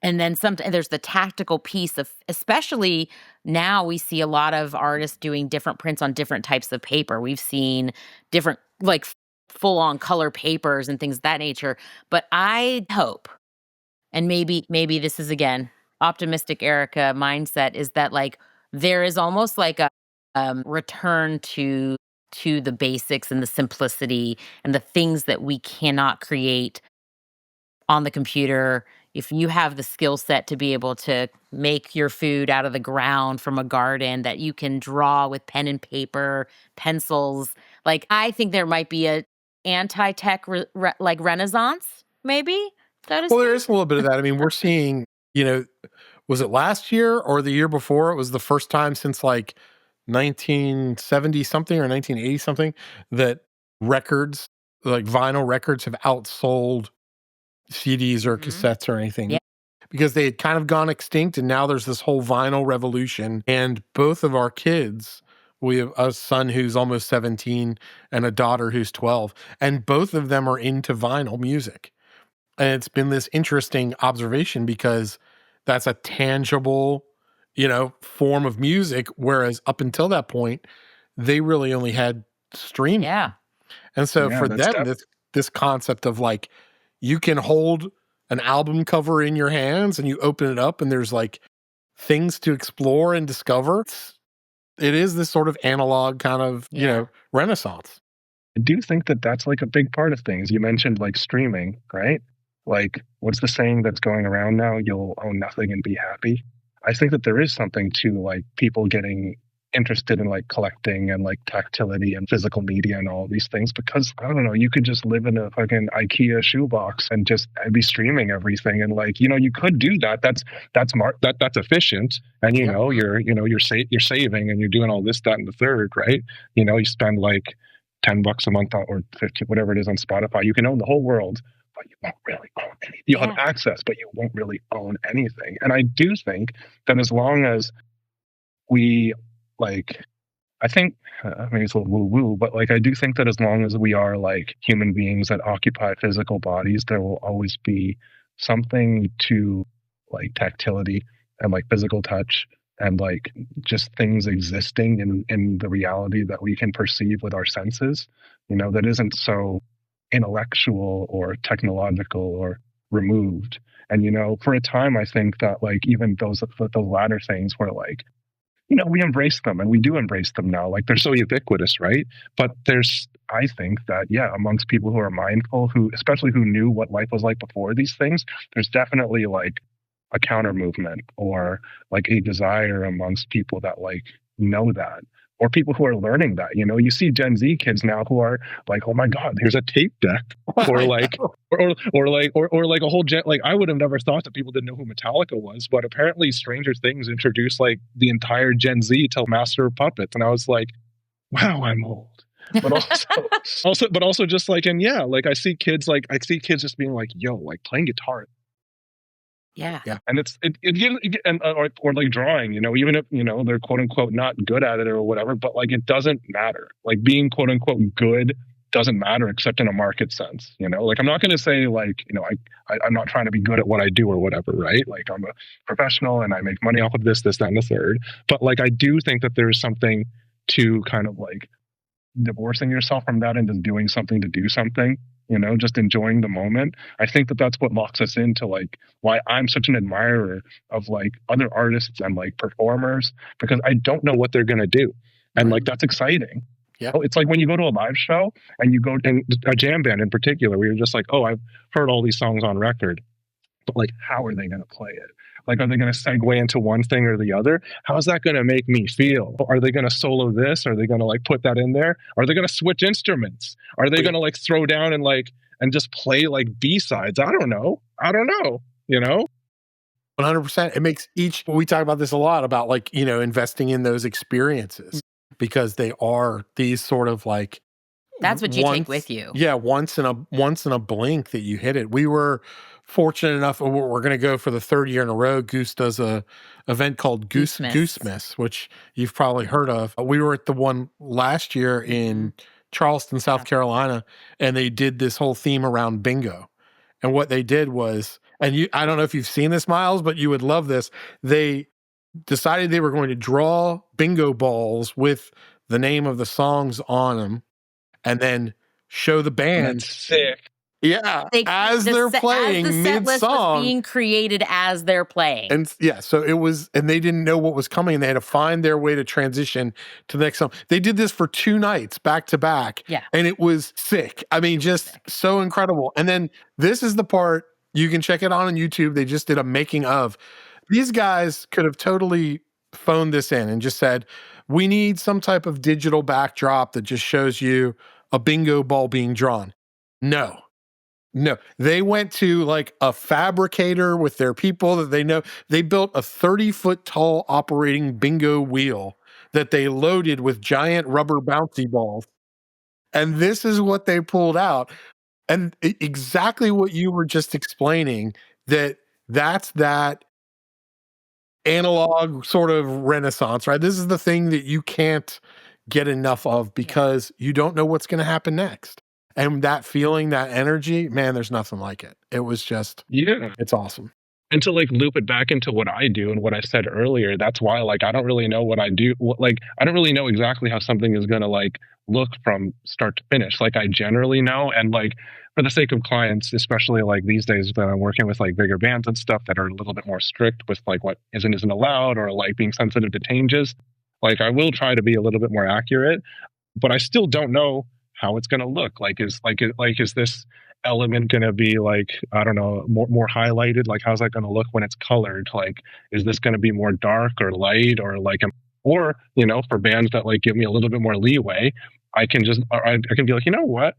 then there's the tactical piece of, especially now we see a lot of artists doing different prints on different types of paper. We've seen different, like, full-on color papers and things of that nature. But I hope, and maybe this is, again, optimistic Erica mindset, is that like there is almost like a return to the basics and the simplicity and the things that we cannot create on the computer. If you have the skill set to be able to make your food out of the ground from a garden, that you can draw with pen and paper, pencils, like, I think there might be a anti-tech like renaissance, maybe. There is a little bit of that. I mean, we're seeing, was it last year or the year before? It was the first time since like 1970 something or 1980 something that records, like vinyl records, have outsold CDs or cassettes or anything. Yeah. because they had kind of gone extinct, and now there's this whole vinyl revolution. And both of our kids, we have a son who's almost 17 and a daughter who's 12, and both of them are into vinyl music. And it's been this interesting observation because that's a tangible, form of music, whereas up until that point, they really only had streaming. Yeah. And so Yeah, for that's them, this concept of like, you can hold an album cover in your hands and you open it up and there's like things to explore and discover. It is this sort of analog kind of, renaissance. I do think that that's like a big part of things. You mentioned like streaming, right? Like, what's the saying that's going around now? You'll own nothing and be happy. I think that there is something to like people getting interested in like collecting and like tactility and physical media and all these things, because I don't know, you could just live in a fucking IKEA shoebox and just be streaming everything, and like, you could do that. That's that's efficient, and you're saving and you're doing all this, that, and the third, right? You spend like $10 a month or 15, whatever it is, on Spotify. You can own the whole world, but you won't really own anything. You'll have access, but you won't really own anything. And I do think that as long as we I think, maybe it's a little woo-woo, but like, I do think that as long as we are like human beings that occupy physical bodies, there will always be something to like tactility and like physical touch and like just things existing in the reality that we can perceive with our senses, that isn't so intellectual or technological or removed. And, for a time, I think that like even those latter things were like, we embrace them, and we do embrace them now. Like, they're so ubiquitous, right? But I think that, amongst people who are mindful, especially who knew what life was like before these things, there's definitely like a counter movement or like a desire amongst people that like know that, or people who are learning that. You see Gen Z kids now who are like, oh my God, here's a tape deck, or like, or like a whole like, I would have never thought that people didn't know who Metallica was, but apparently Stranger Things introduced like the entire Gen Z to Master of Puppets, and I was like, wow, I'm old. But also just like, and like I see kids just being like, yo, like playing guitar. Yeah. And or like drawing, even if, they're quote unquote not good at it or whatever, but like, it doesn't matter. Like, being quote unquote good doesn't matter except in a market sense, like, I'm not going to say like, I'm not trying to be good at what I do or whatever, right? Like, I'm a professional and I make money off of this, that, and the third. But like, I do think that there's something to kind of like divorcing yourself from that and just doing something to do something, just enjoying the moment. I think that that's what locks us into like why I'm such an admirer of like other artists and like performers, because I don't know what they're going to do. And like, that's exciting. Yeah. It's like when you go to a live show and you go, and a jam band in particular, where you're just like, oh, I've heard all these songs on record, but like, how are they going to play it? Like, are they going to segue into one thing or the other? How's that going to make me feel? Are they going to solo this? Are they going to like put that in there? Are they going to switch instruments? Are they going to like throw down and just play like B-sides? I don't know. 100%. It makes we talk about this a lot about like, investing in those experiences, because they are these sort of like, that's what you take with you. Yeah. Once in a blink that you hit it. We were fortunate enough, we're going to go for the third year in a row. Goose does a event called Goose-Miss, which you've probably heard of. We were at the one last year in Charleston, South Carolina, and they did this whole theme around bingo. And what they did was, and I don't know if you've seen this, Miles, but you would love this. They decided they were going to draw bingo balls with the name of the songs on them, and then show the band. That's sick. Yeah, as they're playing as the set list was being created as they're playing. And so it was, and they didn't know what was coming, and they had to find their way to transition to the next song. They did this for 2 nights back to back. Yeah. And it was sick. I mean, just so incredible. And then this is the part, you can check it on YouTube. They just did a making of. These guys could have totally phoned this in and just said, we need some type of digital backdrop that just shows you a bingo ball being drawn. No, they went to like a fabricator with their people that they know. They built a 30-foot tall operating bingo wheel that they loaded with giant rubber bouncy balls. And this is what they pulled out. And exactly what you were just explaining, that That's that analog sort of renaissance, right? This is the thing that you can't get enough of because you don't know what's going to happen next. And that feeling, that energy, man, there's nothing like it. It was just, Yeah. it's awesome. And to like loop it back into what I do and what I said earlier, that's why like I don't really know what I do. Like I don't really know exactly how something is gonna like look from start to finish. Like I generally know, and like for the sake of clients, especially like these days that I'm working with like bigger bands and stuff that are a little bit more strict with like what is and isn't allowed or like being sensitive to changes. Like I will try to be a little bit more accurate, but I still don't know how it's going to look. Is this element going to be like I don't know more highlighted? Like how's that going to look when it's colored? Like is this going to be more dark or light or like or you know for bands that like give me a little bit more leeway, I can just I can be like you know what.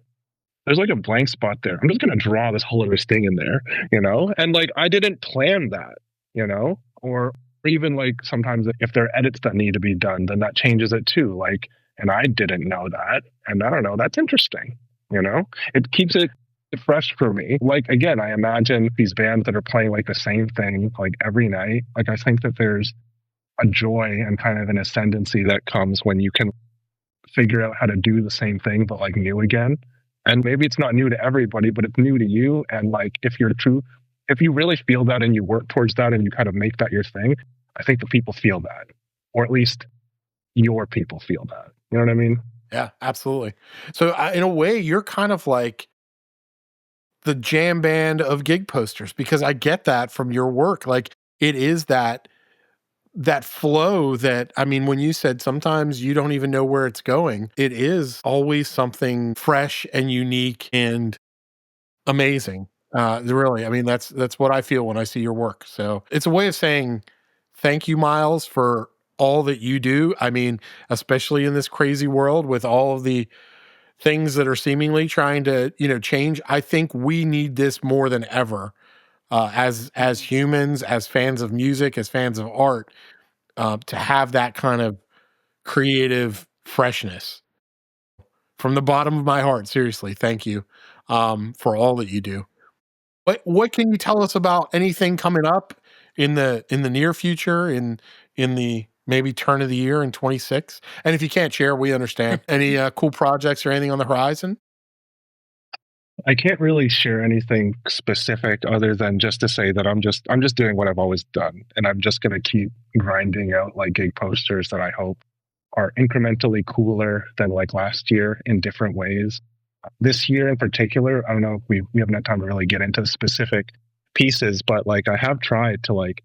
There's like a blank spot there. I'm just gonna draw this whole other thing in there, you know? And like I didn't plan that, you know? Or even like sometimes if there are edits that need to be done, then that changes it too. Like, and I didn't know that. And I don't know, that's interesting, you know? It keeps it fresh for me. Like again, I imagine these bands that are playing like the same thing like every night. Like I think that there's a joy and kind of an ascendancy that comes when you can figure out how to do the same thing but like new again. And maybe it's not new to everybody, but it's new to you. And like if you really feel that and you work towards that and you kind of make that your thing, I think the people feel that. Or at least your people feel that. You know what I mean? Yeah, absolutely. So in a way, you're kind of like the jam band of gig posters because I get that from your work. Like it is that flow that, I mean, when you said sometimes you don't even know where it's going, it is always something fresh and unique and amazing. Really, I mean, that's what I feel when I see your work. So it's a way of saying thank you, Miles, for all that you do. I mean, especially in this crazy world with all of the things that are seemingly trying to, change. I think we need this more than ever, as humans, as fans of music, as fans of art, to have that kind of creative freshness. From the bottom of my heart, seriously, thank you, for all that you do. What can you tell us about anything coming up in the near future, in the maybe turn of the year in 26? And if you can't share, we understand. Any cool projects or anything on the horizon? I can't really share anything specific other than just to say that I'm just doing what I've always done. And I'm just gonna keep grinding out like gig posters that I hope are incrementally cooler than like last year in different ways. This year in particular, I don't know if we haven't had time to really get into specific pieces, but like I have tried to like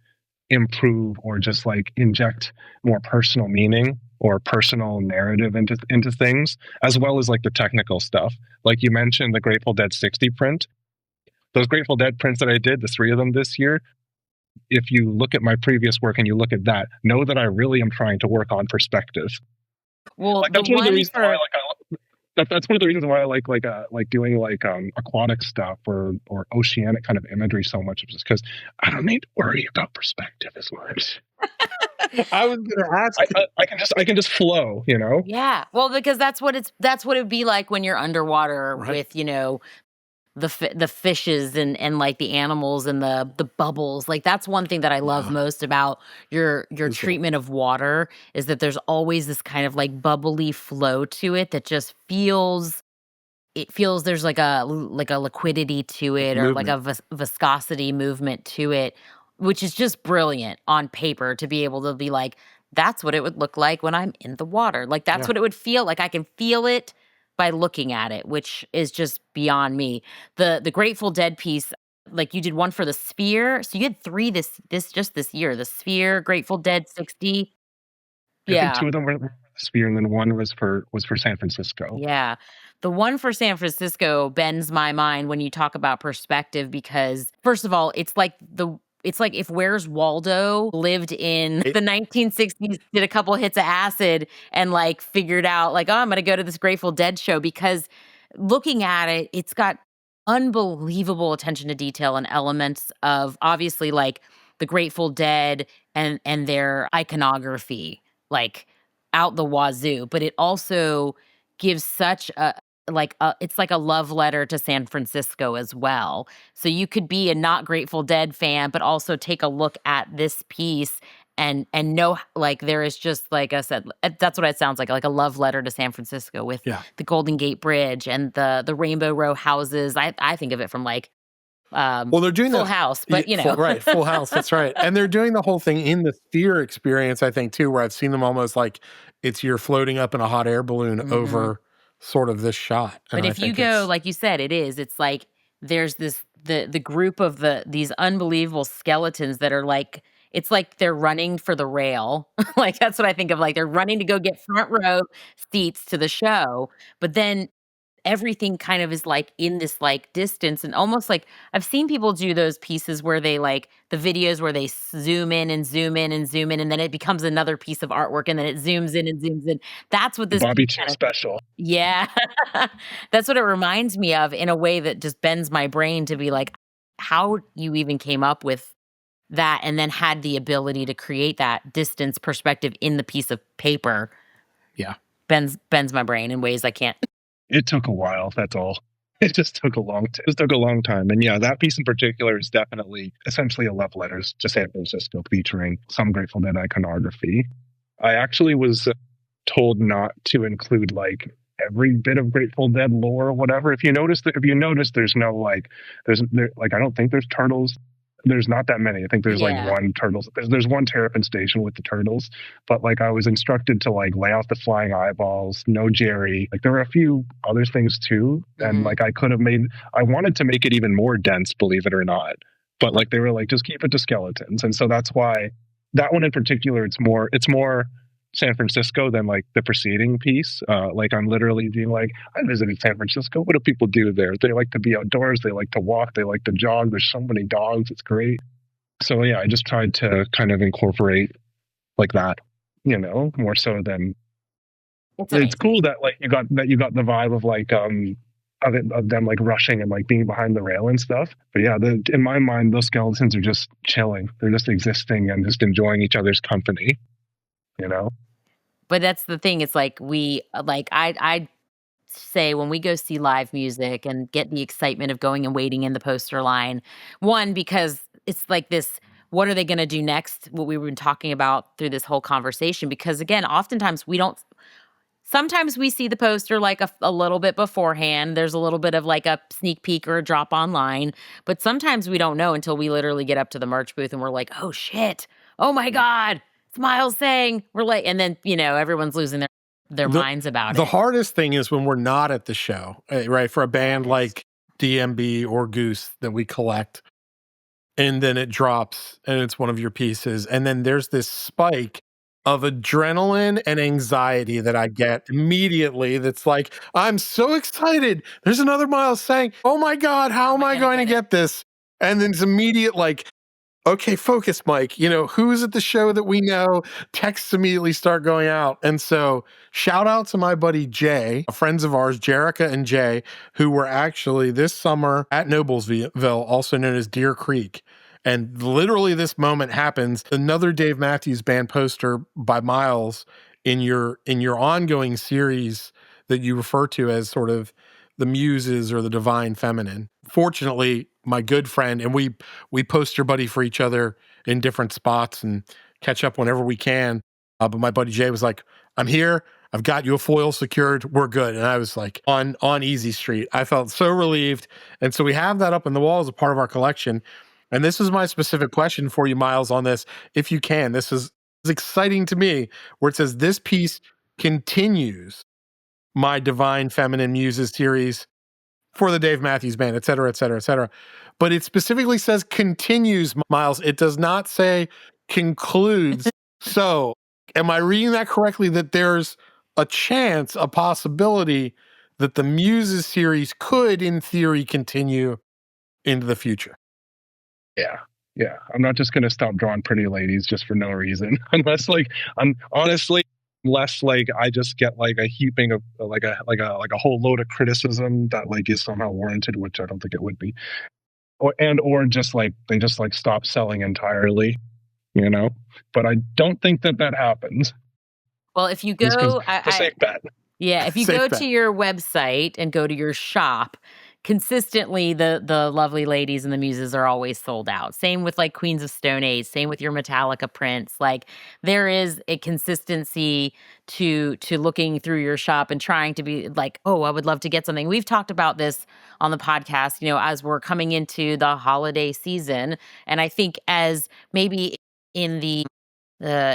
improve or just like inject more personal meaning or personal narrative into things, as well as like the technical stuff. Like you mentioned the Grateful Dead 60 print. Those Grateful Dead prints that I did, the three of them this year, if you look at my previous work and you look at that, know that I really am trying to work on perspective. Well, Like the that's one of the one reasons why for that's one of the reasons why I like doing like aquatic stuff or oceanic kind of imagery so much, just because I don't need to worry about perspective as much. I was going to ask. I can just flow, you know. yeah, well, because that's what it'd be like when you're underwater Right. with the fishes and like the animals and the bubbles. Like that's one thing that I love Yeah. most about your For sure. treatment of water is that there's always this kind of like bubbly flow to it that just feels there's like a liquidity to it or like a viscosity movement to it, which is just brilliant on paper to be able to be like, that's what it would look like when I'm in the water. Like that's Yeah. what it would feel like. I can feel it by looking at it, which is just beyond me. The Grateful Dead piece, like you did one for the Sphere. So you had three this year. The Sphere, Grateful Dead 60. I think Yeah. two of them were for the Sphere, and then one was for San Francisco. Yeah. The one for San Francisco bends my mind when you talk about perspective because first of all, it's like if Where's Waldo lived in the 1960s, did a couple hits of acid and like figured out like, oh, I'm going to go to this Grateful Dead show because looking at it, it's got unbelievable attention to detail and elements of obviously like the Grateful Dead and their iconography, like out the wazoo, but it also gives such it's like a love letter to San Francisco as well. So you could be a not Grateful Dead fan, but also take a look at this piece and know, like, there is just, like I said, that's what it sounds like a love letter to San Francisco with the Golden Gate Bridge and the Rainbow Row houses. I think of it from like well, they're doing Full House, but you know, Full House. That's right. And they're doing the whole thing in the Sphere experience, I think, too, where I've seen them almost like you're floating up in a hot air balloon over sort of this shot. But if you go, like you said, it's like there's the group of these unbelievable skeletons that are like, it's like they're running for the rail. Like that's what I think of. Like they're running to go get front row seats to the show, but then everything kind of is like in this like distance, and almost like I've seen people do those pieces where they like the videos where they zoom in and zoom in and zoom in, and then it becomes another piece of artwork, and then it zooms in and zooms in. That's what this Bobby piece Chick special. Yeah. That's what it reminds me of, in a way that just bends my brain to be like, how you even came up with that and then had the ability to create that distance perspective in the piece of paper. Yeah. Bends my brain in ways I can't. It took a while, that's all. It just took a long time. And yeah, that piece in particular is definitely essentially a love letter to San Francisco, featuring some Grateful Dead iconography. I actually was told not to include like every bit of Grateful Dead lore or whatever. If you notice, there's no I don't think there's turtles. There's not that many. I think there's like one turtles. There's one Terrapin Station with the turtles, but like I was instructed to like lay out the flying eyeballs, no Jerry. Like there were a few other things too, and like I wanted to make it even more dense, believe it or not. But like they were like, just keep it to skeletons, and so that's why that one in particular, it's more San Francisco than like the preceding piece. Like I'm literally being like, I visited San Francisco. What do people do there? They like to be outdoors. They like to walk. They like to jog. There's so many dogs. It's great. So yeah, I just tried to kind of incorporate like that, more so than it's cool that like you got the vibe of like of them like rushing and like being behind the rail and stuff. But yeah, in my mind, those skeletons are just chilling. They're just existing and just enjoying each other's company. But that's the thing. It's like I say when we go see live music and get the excitement of going and waiting in the poster line, one, because it's like this, what are they going to do next? What we've been talking about through this whole conversation, because again, oftentimes sometimes we see the poster like a little bit beforehand. There's a little bit of like a sneak peek or a drop online, but sometimes we don't know until we literally get up to the merch booth and we're like, oh shit, oh my God, it's Miles Tsang. We're like, and then, everyone's losing their minds about it. The hardest thing is when we're not at the show, right? For a band like DMB or Goose that we collect, and then it drops and it's one of your pieces. And then there's this spike of adrenaline and anxiety that I get immediately. That's like, I'm so excited. There's another Miles Tsang. Oh my God, how am I going to get this? And then it's immediate like, okay, focus, Mike. Who's at the show that we know? Texts immediately start going out. And so shout out to my buddy Jay, friends of ours, Jerica and Jay, who were actually this summer at Noblesville, also known as Deer Creek. And literally this moment happens. Another Dave Matthews Band poster by Miles in your ongoing series that you refer to as sort of the Muses or the Divine Feminine. Fortunately, my good friend, and we poster buddy for each other in different spots and catch up whenever we can. But my buddy Jay was like, I'm here. I've got you a foil secured. We're good. And I was like on Easy Street. I felt so relieved. And so we have that up on the wall as a part of our collection. And this is my specific question for you, Miles, on this. If you can, this is exciting to me, where it says this piece continues my Divine Feminine Muses series for the Dave Matthews Band, et cetera, et cetera, et cetera. But it specifically says continues, Miles. It does not say concludes. So am I reading that correctly, that there's a chance, a possibility that the Muses series could, in theory, continue into the future? Yeah. Yeah. I'm not just going to stop drawing pretty ladies just for no reason. Unless I just get like a heaping of like a whole load of criticism that like is somehow warranted, which I don't think it would be, or just like they just like stop selling entirely, But I don't think that happens. Well, if you go, it's a safe bet. Yeah, if you Safe go bet. to your website and go to your shop, consistently the lovely ladies and the muses are always sold out. Same with like Queens of Stone Age, same with your Metallica prints. Like there is a consistency to looking through your shop and trying to be like, "Oh, I would love to get something." We've talked about this on the podcast, as we're coming into the holiday season, and I think as maybe in the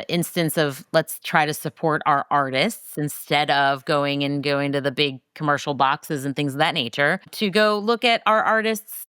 instance of let's try to support our artists instead of going to the big commercial boxes and things of that nature, to go look at our artists'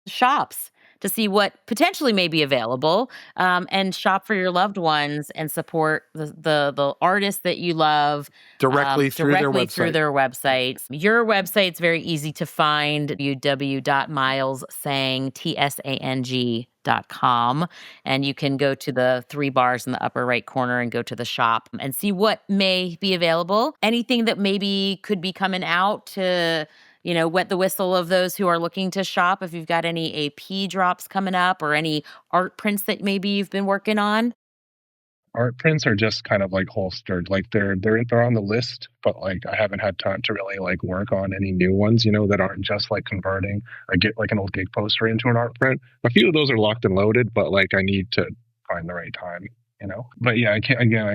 shops to see what potentially may be available, and shop for your loved ones and support the artists that you love Directly through their directly through website. their websites. Your website's very easy to find, www.milessang.com. And you can go to the 3 bars in the upper right corner and go to the shop and see what may be available. Anything that maybe could be coming out to, wet the whistle of those who are looking to shop. If you've got any AP drops coming up or any art prints that maybe you've been working on. Art prints are just kind of like holstered, like they're on the list, but like I haven't had time to really like work on any new ones, that aren't just like converting or get like an old gig poster into an art print. A few of those are locked and loaded, but like I need to find the right time. But yeah, I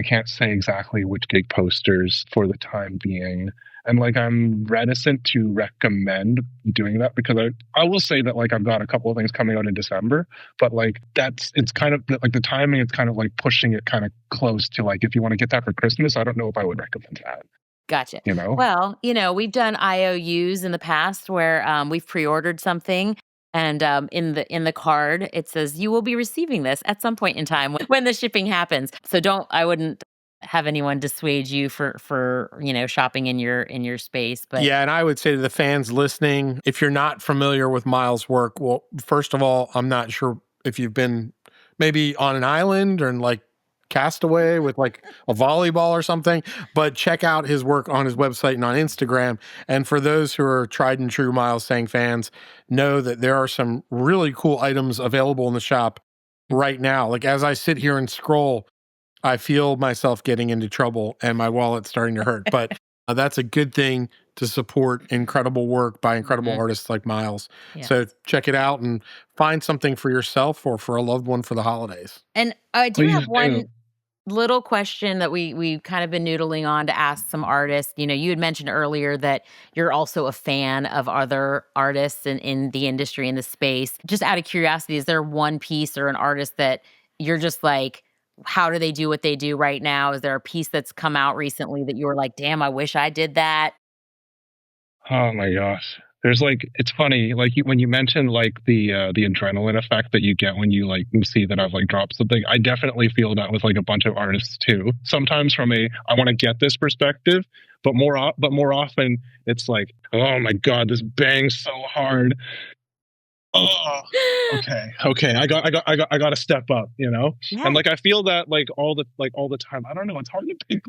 can't say exactly which gig posters for the time being. And like I'm reticent to recommend doing that because I will say that like I've got a couple of things coming out in December, but like it's kind of like the timing is kind of like pushing it kind of close to like if you want to get that for Christmas, I don't know if I would recommend that. Gotcha. Well, we've done IOUs in the past where we've pre-ordered something. And in the card, it says you will be receiving this at some point in time when the shipping happens. So I wouldn't have anyone dissuade you for shopping in your space. But Yeah, and I would say to the fans listening, if you're not familiar with Miles' work, well, first of all, I'm not sure if you've been maybe on an island or in like Castaway with like a volleyball or something, but check out his work on his website and on Instagram. And for those who are tried and true Miles Tsang fans, know that there are some really cool items available in the shop right now. Like as I sit here and scroll, I feel myself getting into trouble and my wallet's starting to hurt. But that's a good thing to support incredible work by incredible artists like Miles. Yes. So check it out and find something for yourself or for a loved one for the holidays. And I do Please have one do. little question that we've kind of been noodling on to ask some artists. You had mentioned earlier that you're also a fan of other artists in the industry, in the space. Just out of curiosity, is there one piece or an artist that you're just like, how do they do what they do right now? Is there a piece that's come out recently that you were like, damn, I wish I did that? Oh my gosh. There's like, it's funny, like when you mentioned like the adrenaline effect that you get when you like see that I've like dropped something, I definitely feel that with like a bunch of artists too. Sometimes from I want to get this perspective, but more often it's like, oh my God, this bangs so hard. Oh, okay. I got to step up, Yeah. And like I feel that like all the time. I don't know. It's hard to pick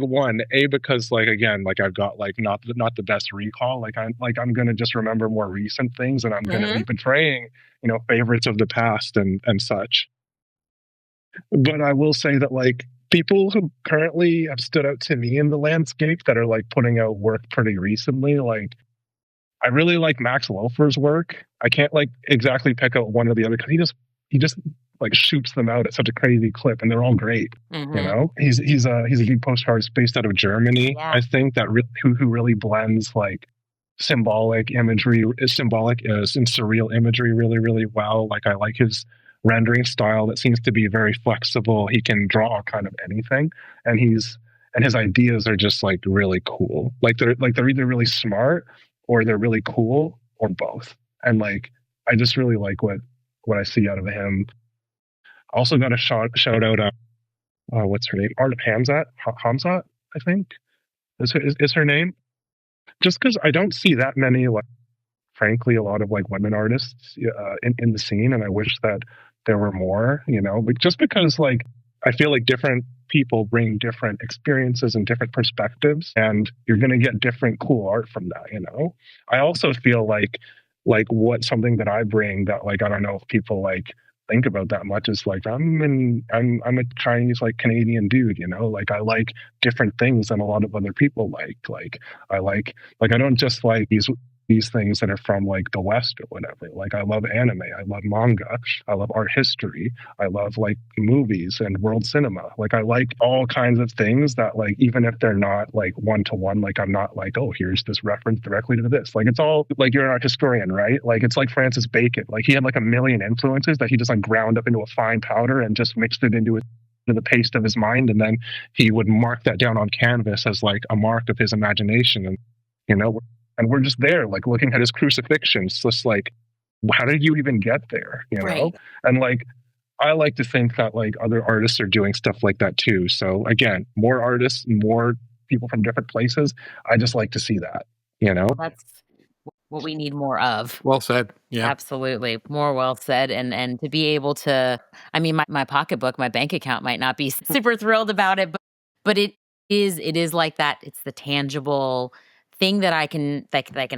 one. Because like again, like I've got like not the best recall. Like I'm gonna just remember more recent things, and I'm gonna be betraying favorites of the past and such. But I will say that like people who currently have stood out to me in the landscape that are like putting out work pretty recently, like I really like Max Loafer's work. I can't like exactly pick out one or the other because he just like shoots them out at such a crazy clip, and they're all great. He's a big poster artist based out of Germany. Yeah. I think that who really blends like symbolic imagery, and surreal imagery really really well. Like I like his rendering style that seems to be very flexible. He can draw kind of anything, and his ideas are just like really cool. Like they're either really smart or they're really cool or both. And like I just really like what I see out of him. Also got a shout out what's her name? Art of Hamzat, I think is her name. Just because I don't see that many, like frankly, a lot of like women artists in the scene, and I wish that there were more. But just because like I feel like different people bring different experiences and different perspectives, and you're going to get different cool art from that. I also feel like something that I bring that like I don't know if people like think about that much is like I'm a Chinese like Canadian dude, you know, like I like different things than a lot of other people like I like I don't just like these things that are from like the West or whatever. Like I love anime, I love manga, I love art history, I love like movies and world cinema. Like I like all kinds of things that like even if they're not like one to one, like I'm not like, oh, here's this reference directly to this. Like it's all like you're an art historian, right? Like it's like Francis Bacon. Like he had like a million influences that he just like ground up into a fine powder and just mixed it into the paste of his mind, and then he would mark that down on canvas as like a mark of his imagination. And you know, and we're just there like looking at his crucifixion. It's just like, how did you even get there, you know? Right. And like I like to think that like other artists are doing stuff like that too. So again, more artists, more people from different places. I just like to see that, you know. That's what we need more of. Well said. Yeah. Absolutely. More well said. And to be able to, I mean, my pocketbook, my bank account might not be super thrilled about it, but it is like that. It's the tangible thing that I can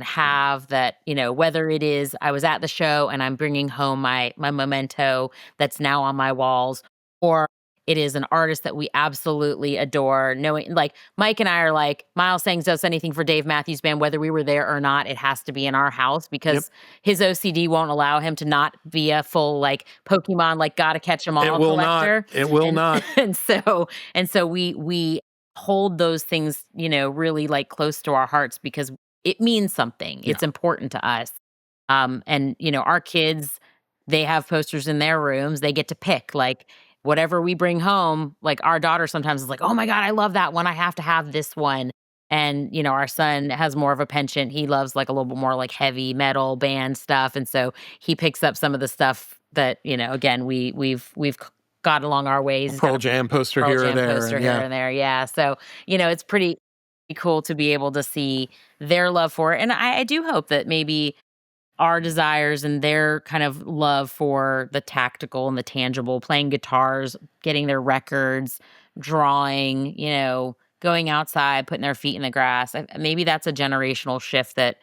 have, that, you know, whether it is I was at the show and I'm bringing home my memento that's now on my walls, or it is an artist that we absolutely adore. Knowing, like, Mike and I are like, Miles Tsang does anything for Dave Matthews Band, whether we were there or not, it has to be in our house because his OCD won't allow him to not be a full, like, Pokemon, like, gotta catch them all It will collector. not. It will not. And so we hold those things, you know, really like close to our hearts because it means something. It's important to us. And you know, our kids, they have posters in their rooms. They get to pick like whatever we bring home. Like our daughter sometimes is like, "Oh my God, I love that one. I have to have this one." And you know, our son has more of a penchant. He loves like a little bit more like heavy metal band stuff, and so he picks up some of the stuff that, you know, again, we've got along our ways. Pearl Jam poster here or there. Here and there. Yeah. So, you know, it's pretty cool to be able to see their love for it. And I do hope that maybe our desires and their kind of love for the tactical and the tangible, playing guitars, getting their records, drawing, you know, going outside, putting their feet in the grass. Maybe that's a generational shift that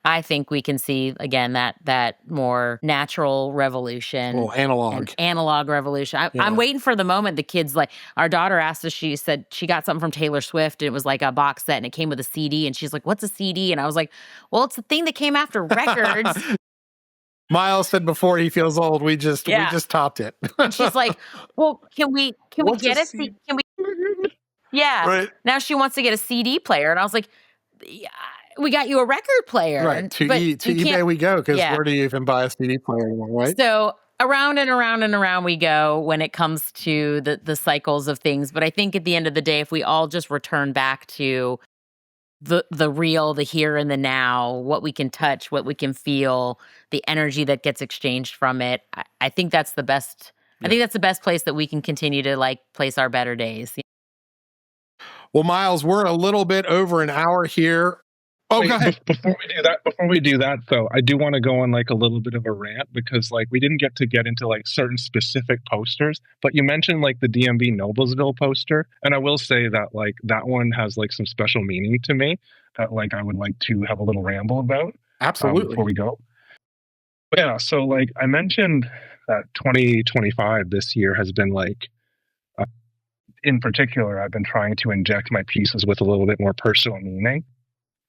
I think we can see again, that more natural revolution, Well, analog revolution. I'm waiting for the moment the kids, like our daughter asked us, she said she got something from Taylor Swift and it was like a box set and it came with a CD, and she's like, "What's a CD?" And I was like, "Well, it's the thing that came after records." Miles said before he feels old, we just topped it. She's like, "Well, can we get a CD? Can we?" Yeah. Right. Now she wants to get a CD player, and I was like, "Yeah, we got you a record player." Right. To eBay we go, because where do you even buy a CD player anymore, right? So around and around and around we go when it comes to the cycles of things. But I think at the end of the day, if we all just return back to the real, the here and the now, what we can touch, what we can feel, the energy that gets exchanged from it, I think that's the best. I think that's the best place that we can continue to like place our better days. Well, Miles, we're a little bit over an hour here. Oh, Wait, go ahead. Before we do that, though, I do want to go on like a little bit of a rant because like we didn't get into like certain specific posters, but you mentioned like the DMV Noblesville poster, and I will say that like that one has like some special meaning to me that like I would like to have a little ramble about. Absolutely. Before we go. But yeah, so like I mentioned that 2025 this year has been like, in particular, I've been trying to inject my pieces with a little bit more personal meaning.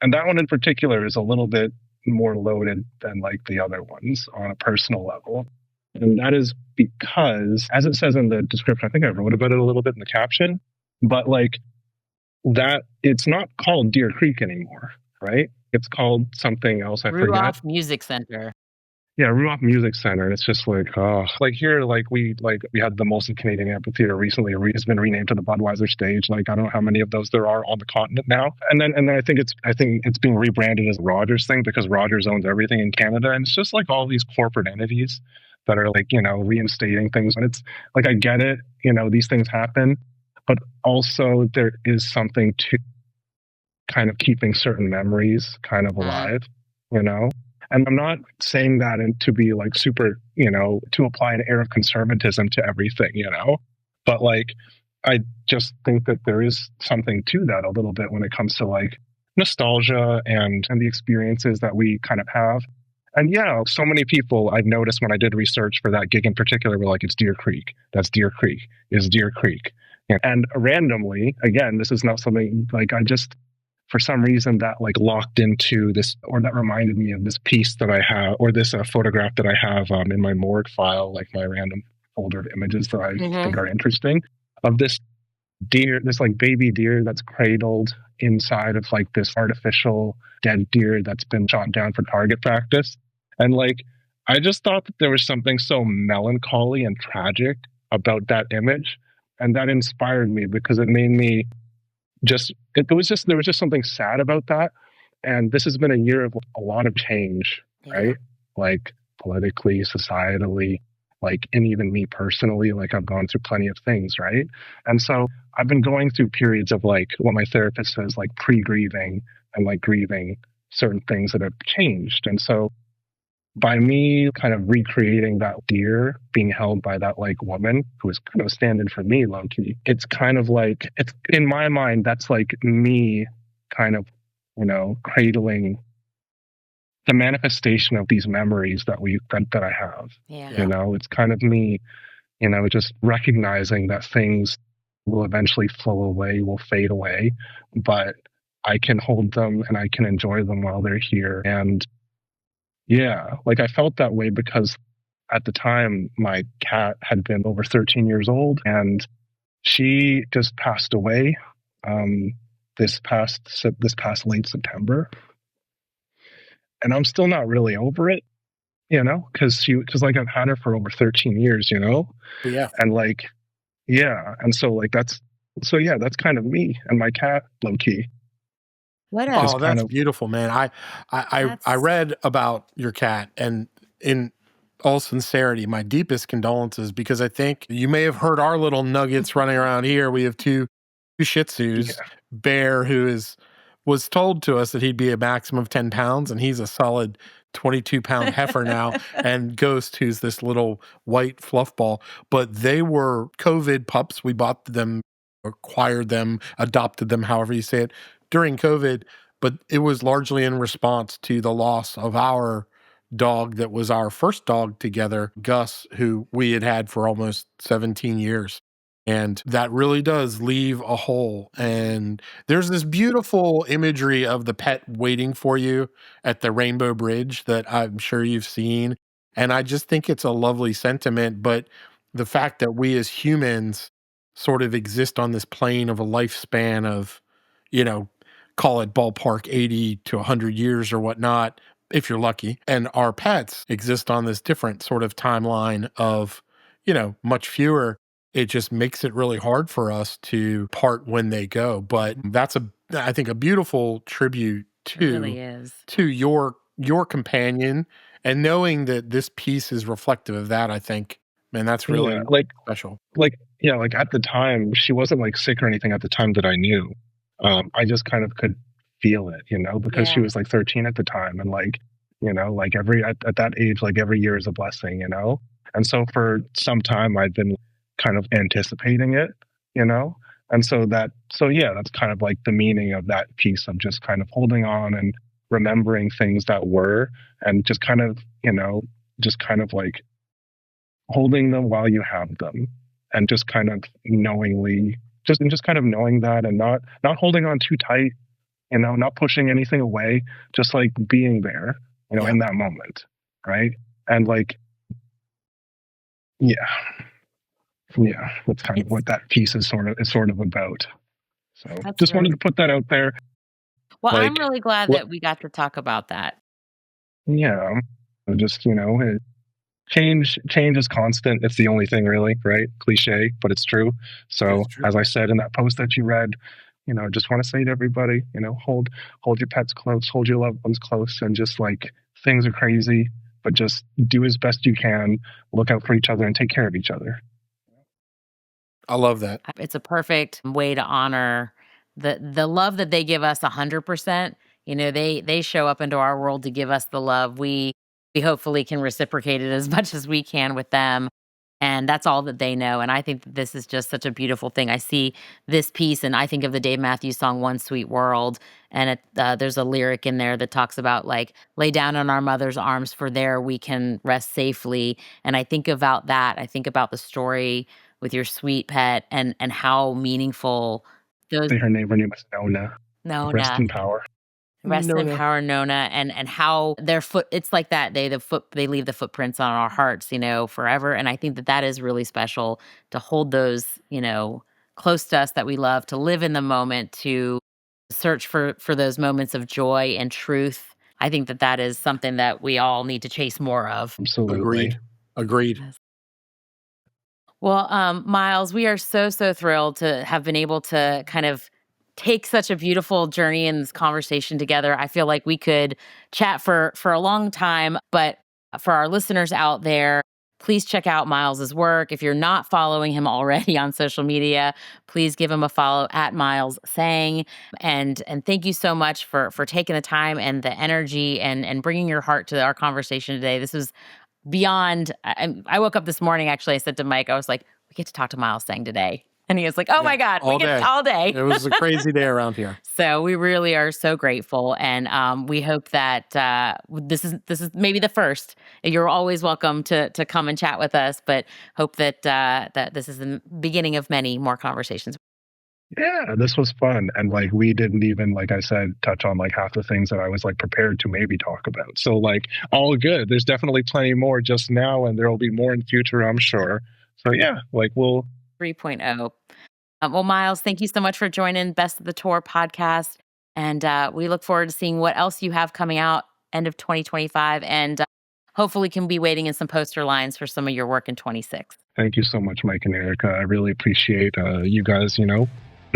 And that one in particular is a little bit more loaded than like the other ones on a personal level. And that is because, as it says in the description, I think I wrote about it a little bit in the caption, but like that, it's not called Deer Creek anymore, right? It's called something else. I forget. Music Center. Yeah, Ruoff Music Center. And it's just like, oh, like here, like we had the Molson Canadian Amphitheater recently. It's been renamed to the Budweiser Stage. Like I don't know how many of those there are on the continent now. And then I think it's being rebranded as Rogers thing because Rogers owns everything in Canada. And it's just like all these corporate entities that are like, you know, reinstating things. And it's like, I get it, you know, these things happen, but also there is something to kind of keeping certain memories kind of alive, you know? And I'm not saying that to be like super, you know, to apply an air of conservatism to everything, you know, but like, I just think that there is something to that a little bit when it comes to like nostalgia and the experiences that we kind of have. And yeah, so many people I've noticed when I did research for that gig in particular were like, it's Deer Creek. That's Deer Creek. Is Deer Creek. And randomly, again, this is not something like I just, for some reason, that like locked into this, or that reminded me of this piece that I have, or this photograph that I have in my morgue file, like my random folder of images that I think are interesting, of this deer, this like baby deer that's cradled inside of like this artificial dead deer that's been shot down for target practice. And like, I just thought that there was something so melancholy and tragic about that image. And that inspired me because it made me there was just something sad about that. And this has been a year of a lot of change, right? Like politically, societally, like, and even me personally, like I've gone through plenty of things, right? And so I've been going through periods of like what my therapist says, like pre-grieving and like grieving certain things that have changed. And so by me kind of recreating that deer being held by that like woman who is kind of a stand-in for me, low-key, it's kind of like, it's in my mind, that's like me kind of, cradling the manifestation of these memories that I have. It's kind of me, just recognizing that things will eventually flow away, will fade away, but I can hold them and I can enjoy them while they're here. And yeah, like I felt that way because at the time my cat had been over 13 years old and she just passed away this past late September. And I'm still not really over it, because like I've had her for over 13 years, Yeah. And like, yeah. And so like, that's kind of me and my cat, low key. Oh, that's beautiful, man. I read about your cat, and in all sincerity, my deepest condolences, because I think you may have heard our little nuggets running around here. We have two Shih Tzus, Bear, who was told to us that he'd be a maximum of 10 pounds, and he's a solid 22-pound heifer now, and Ghost, who's this little white fluff ball. But they were COVID pups. We bought them, acquired them, adopted them, however you say it, during COVID, but it was largely in response to the loss of our dog that was our first dog together, Gus, who we had for almost 17 years. And that really does leave a hole. And there's this beautiful imagery of the pet waiting for you at the Rainbow Bridge that I'm sure you've seen. And I just think it's a lovely sentiment. But the fact that we as humans sort of exist on this plane of a lifespan of, call it ballpark 80 to 100 years or whatnot, if you're lucky. And our pets exist on this different sort of timeline of, much fewer. It just makes it really hard for us to part when they go. But that's I think a beautiful tribute to your companion, and knowing that this piece is reflective of that. I think, man, that's really special. Like at the time, she wasn't like sick or anything at the time that I knew. I just kind of could feel it, because she was like 13 at the time. And like, like at that age, like every year is a blessing, And so for some time I'd been kind of anticipating it, And so that's kind of like the meaning of that piece of just kind of holding on and remembering things that were, and just kind of, like holding them while you have them, and just kind of knowingly, just kind of knowing that, and not holding on too tight, not pushing anything away, just like being there, in that moment. Right. And like, that's kind of what that piece is sort of about. So just wanted to put that out there. Well, I'm really glad that we got to talk about that. Yeah. Just, change is constant. It's the only thing really, right? Cliche, but it's true. So as I said in that post that you read, just want to say to everybody, hold your pets close, hold your loved ones close, and just like, things are crazy, but just do as best you can, look out for each other and take care of each other. I love that. It's a perfect way to honor the love that they give us 100%. They show up into our world to give us the love. We hopefully can reciprocate it as much as we can with them. And that's all that they know. And I think that this is just such a beautiful thing. I see this piece and I think of the Dave Matthews song, One Sweet World. And there's a lyric in there that talks about like, lay down in our mother's arms, for there we can rest safely. And I think about that. I think about the story with your sweet pet and how meaningful those. Her name is Nona. Rest in power. Rest in power, Nona, and how their foot, it's like that. They leave the footprints on our hearts, forever. And I think that is really special to hold those, close to us that we love, to live in the moment, to search for those moments of joy and truth. I think that is something that we all need to chase more of. Absolutely. Agreed. Yes. Well, Miles, we are so thrilled to have been able to kind of take such a beautiful journey in this conversation together. I feel like we could chat for a long time, but for our listeners out there, please check out Miles's work. If you're not following him already on social media, please give him a follow at Miles Tsang. And thank you so much for taking the time and the energy and bringing your heart to our conversation today. This was beyond. I woke up this morning, actually, I said to Mike, I was like, we get to talk to Miles Tsang today. And he was like, oh my God, all day. It was a crazy day around here. So we really are so grateful. And we hope that this is maybe the first. You're always welcome to come and chat with us, but hope that this is the beginning of many more conversations. Yeah, this was fun. And like, we didn't even, like I said, touch on like half the things that I was like prepared to maybe talk about. So like, all good. There's definitely plenty more just now, and there will be more in future, I'm sure. So yeah, like we'll 3.0. Well, Miles, thank you so much for joining Best of the Tour podcast. And we look forward to seeing what else you have coming out end of 2025. And hopefully can be waiting in some poster lines for some of your work in 26. Thank you so much, Mike and Erica. I really appreciate you guys,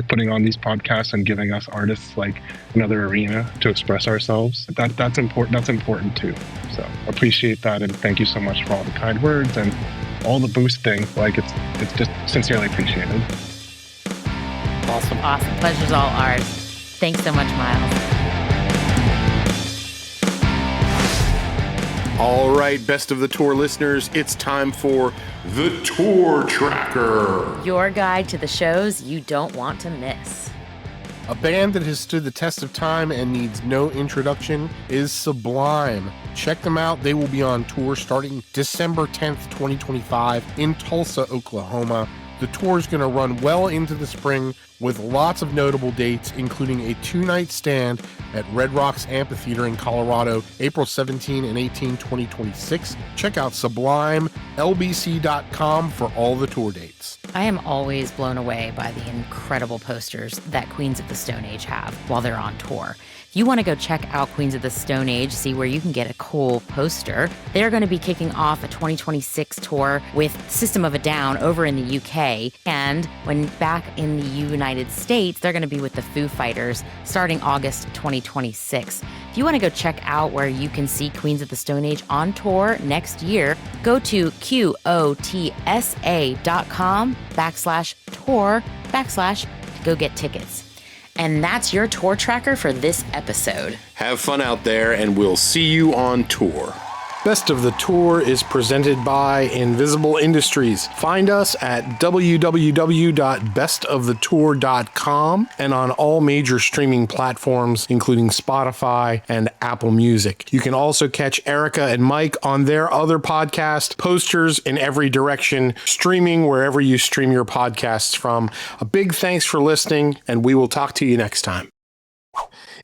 putting on these podcasts and giving us artists like another arena to express ourselves. That's important. That's important too. So appreciate that. And thank you so much for all the kind words and all the boosting. Like it's just sincerely appreciated. Awesome. Pleasure's all ours. Thanks so much, Miles. All right, Best of the Tour listeners, it's time for the Tour Tracker. Your guide to the shows you don't want to miss. A band that has stood the test of time and needs no introduction is Sublime. Check them out. They will be on tour starting December 10th, 2025 in Tulsa, Oklahoma. The tour is going to run well into the spring with lots of notable dates, including a 2-night stand at Red Rocks Amphitheater in Colorado, April 17 and 18, 2026. Check out SublimeLBC.com for all the tour dates. I am always blown away by the incredible posters that Queens of the Stone Age have while they're on tour. If you want to go check out Queens of the Stone Age, see where you can get a cool poster, they're going to be kicking off a 2026 tour with System of a Down over in the UK. And when back in the United States, they're going to be with the Foo Fighters starting August 2026. If you want to go check out where you can see Queens of the Stone Age on tour next year, go to QOTSA.com/tour/ to go get tickets. And that's your tour tracker for this episode. Have fun out there, and we'll see you on tour. Best of the Tour is presented by Invisible Industries. Find us at www.bestofthettour.com and on all major streaming platforms, including Spotify and Apple Music. You can also catch Erica and Mike on their other podcast, Posters in Every Direction, streaming wherever you stream your podcasts from. A big thanks for listening, and we will talk to you next time.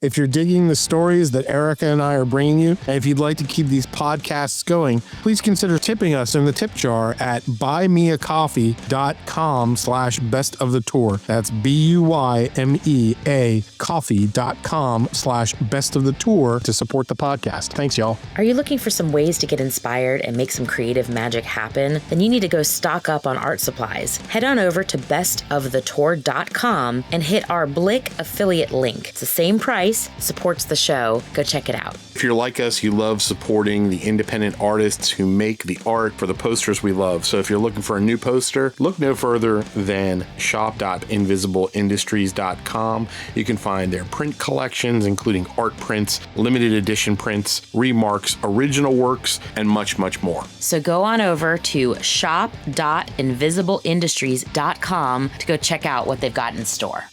If you're digging the stories that Erica and I are bringing you, and if you'd like to keep these podcasts going, please consider tipping us in the tip jar at buymeacoffee.com/bestofthettour. That's BUYMEA coffee.com/bestofthettour to support the podcast. Thanks, y'all. Are you looking for some ways to get inspired and make some creative magic happen? Then you need to go stock up on art supplies. Head on over to bestofthettour.com and hit our Blick affiliate link. It's the same price voice supports the show. Go check it out. If you're like us, you love supporting the independent artists who make the art for the posters we love. So if you're looking for a new poster, look no further than shop.invisibleindustries.com. You can find their print collections, including art prints, limited edition prints, remarks, original works, and much, much more. So go on over to shop.invisibleindustries.com to go check out what they've got in store.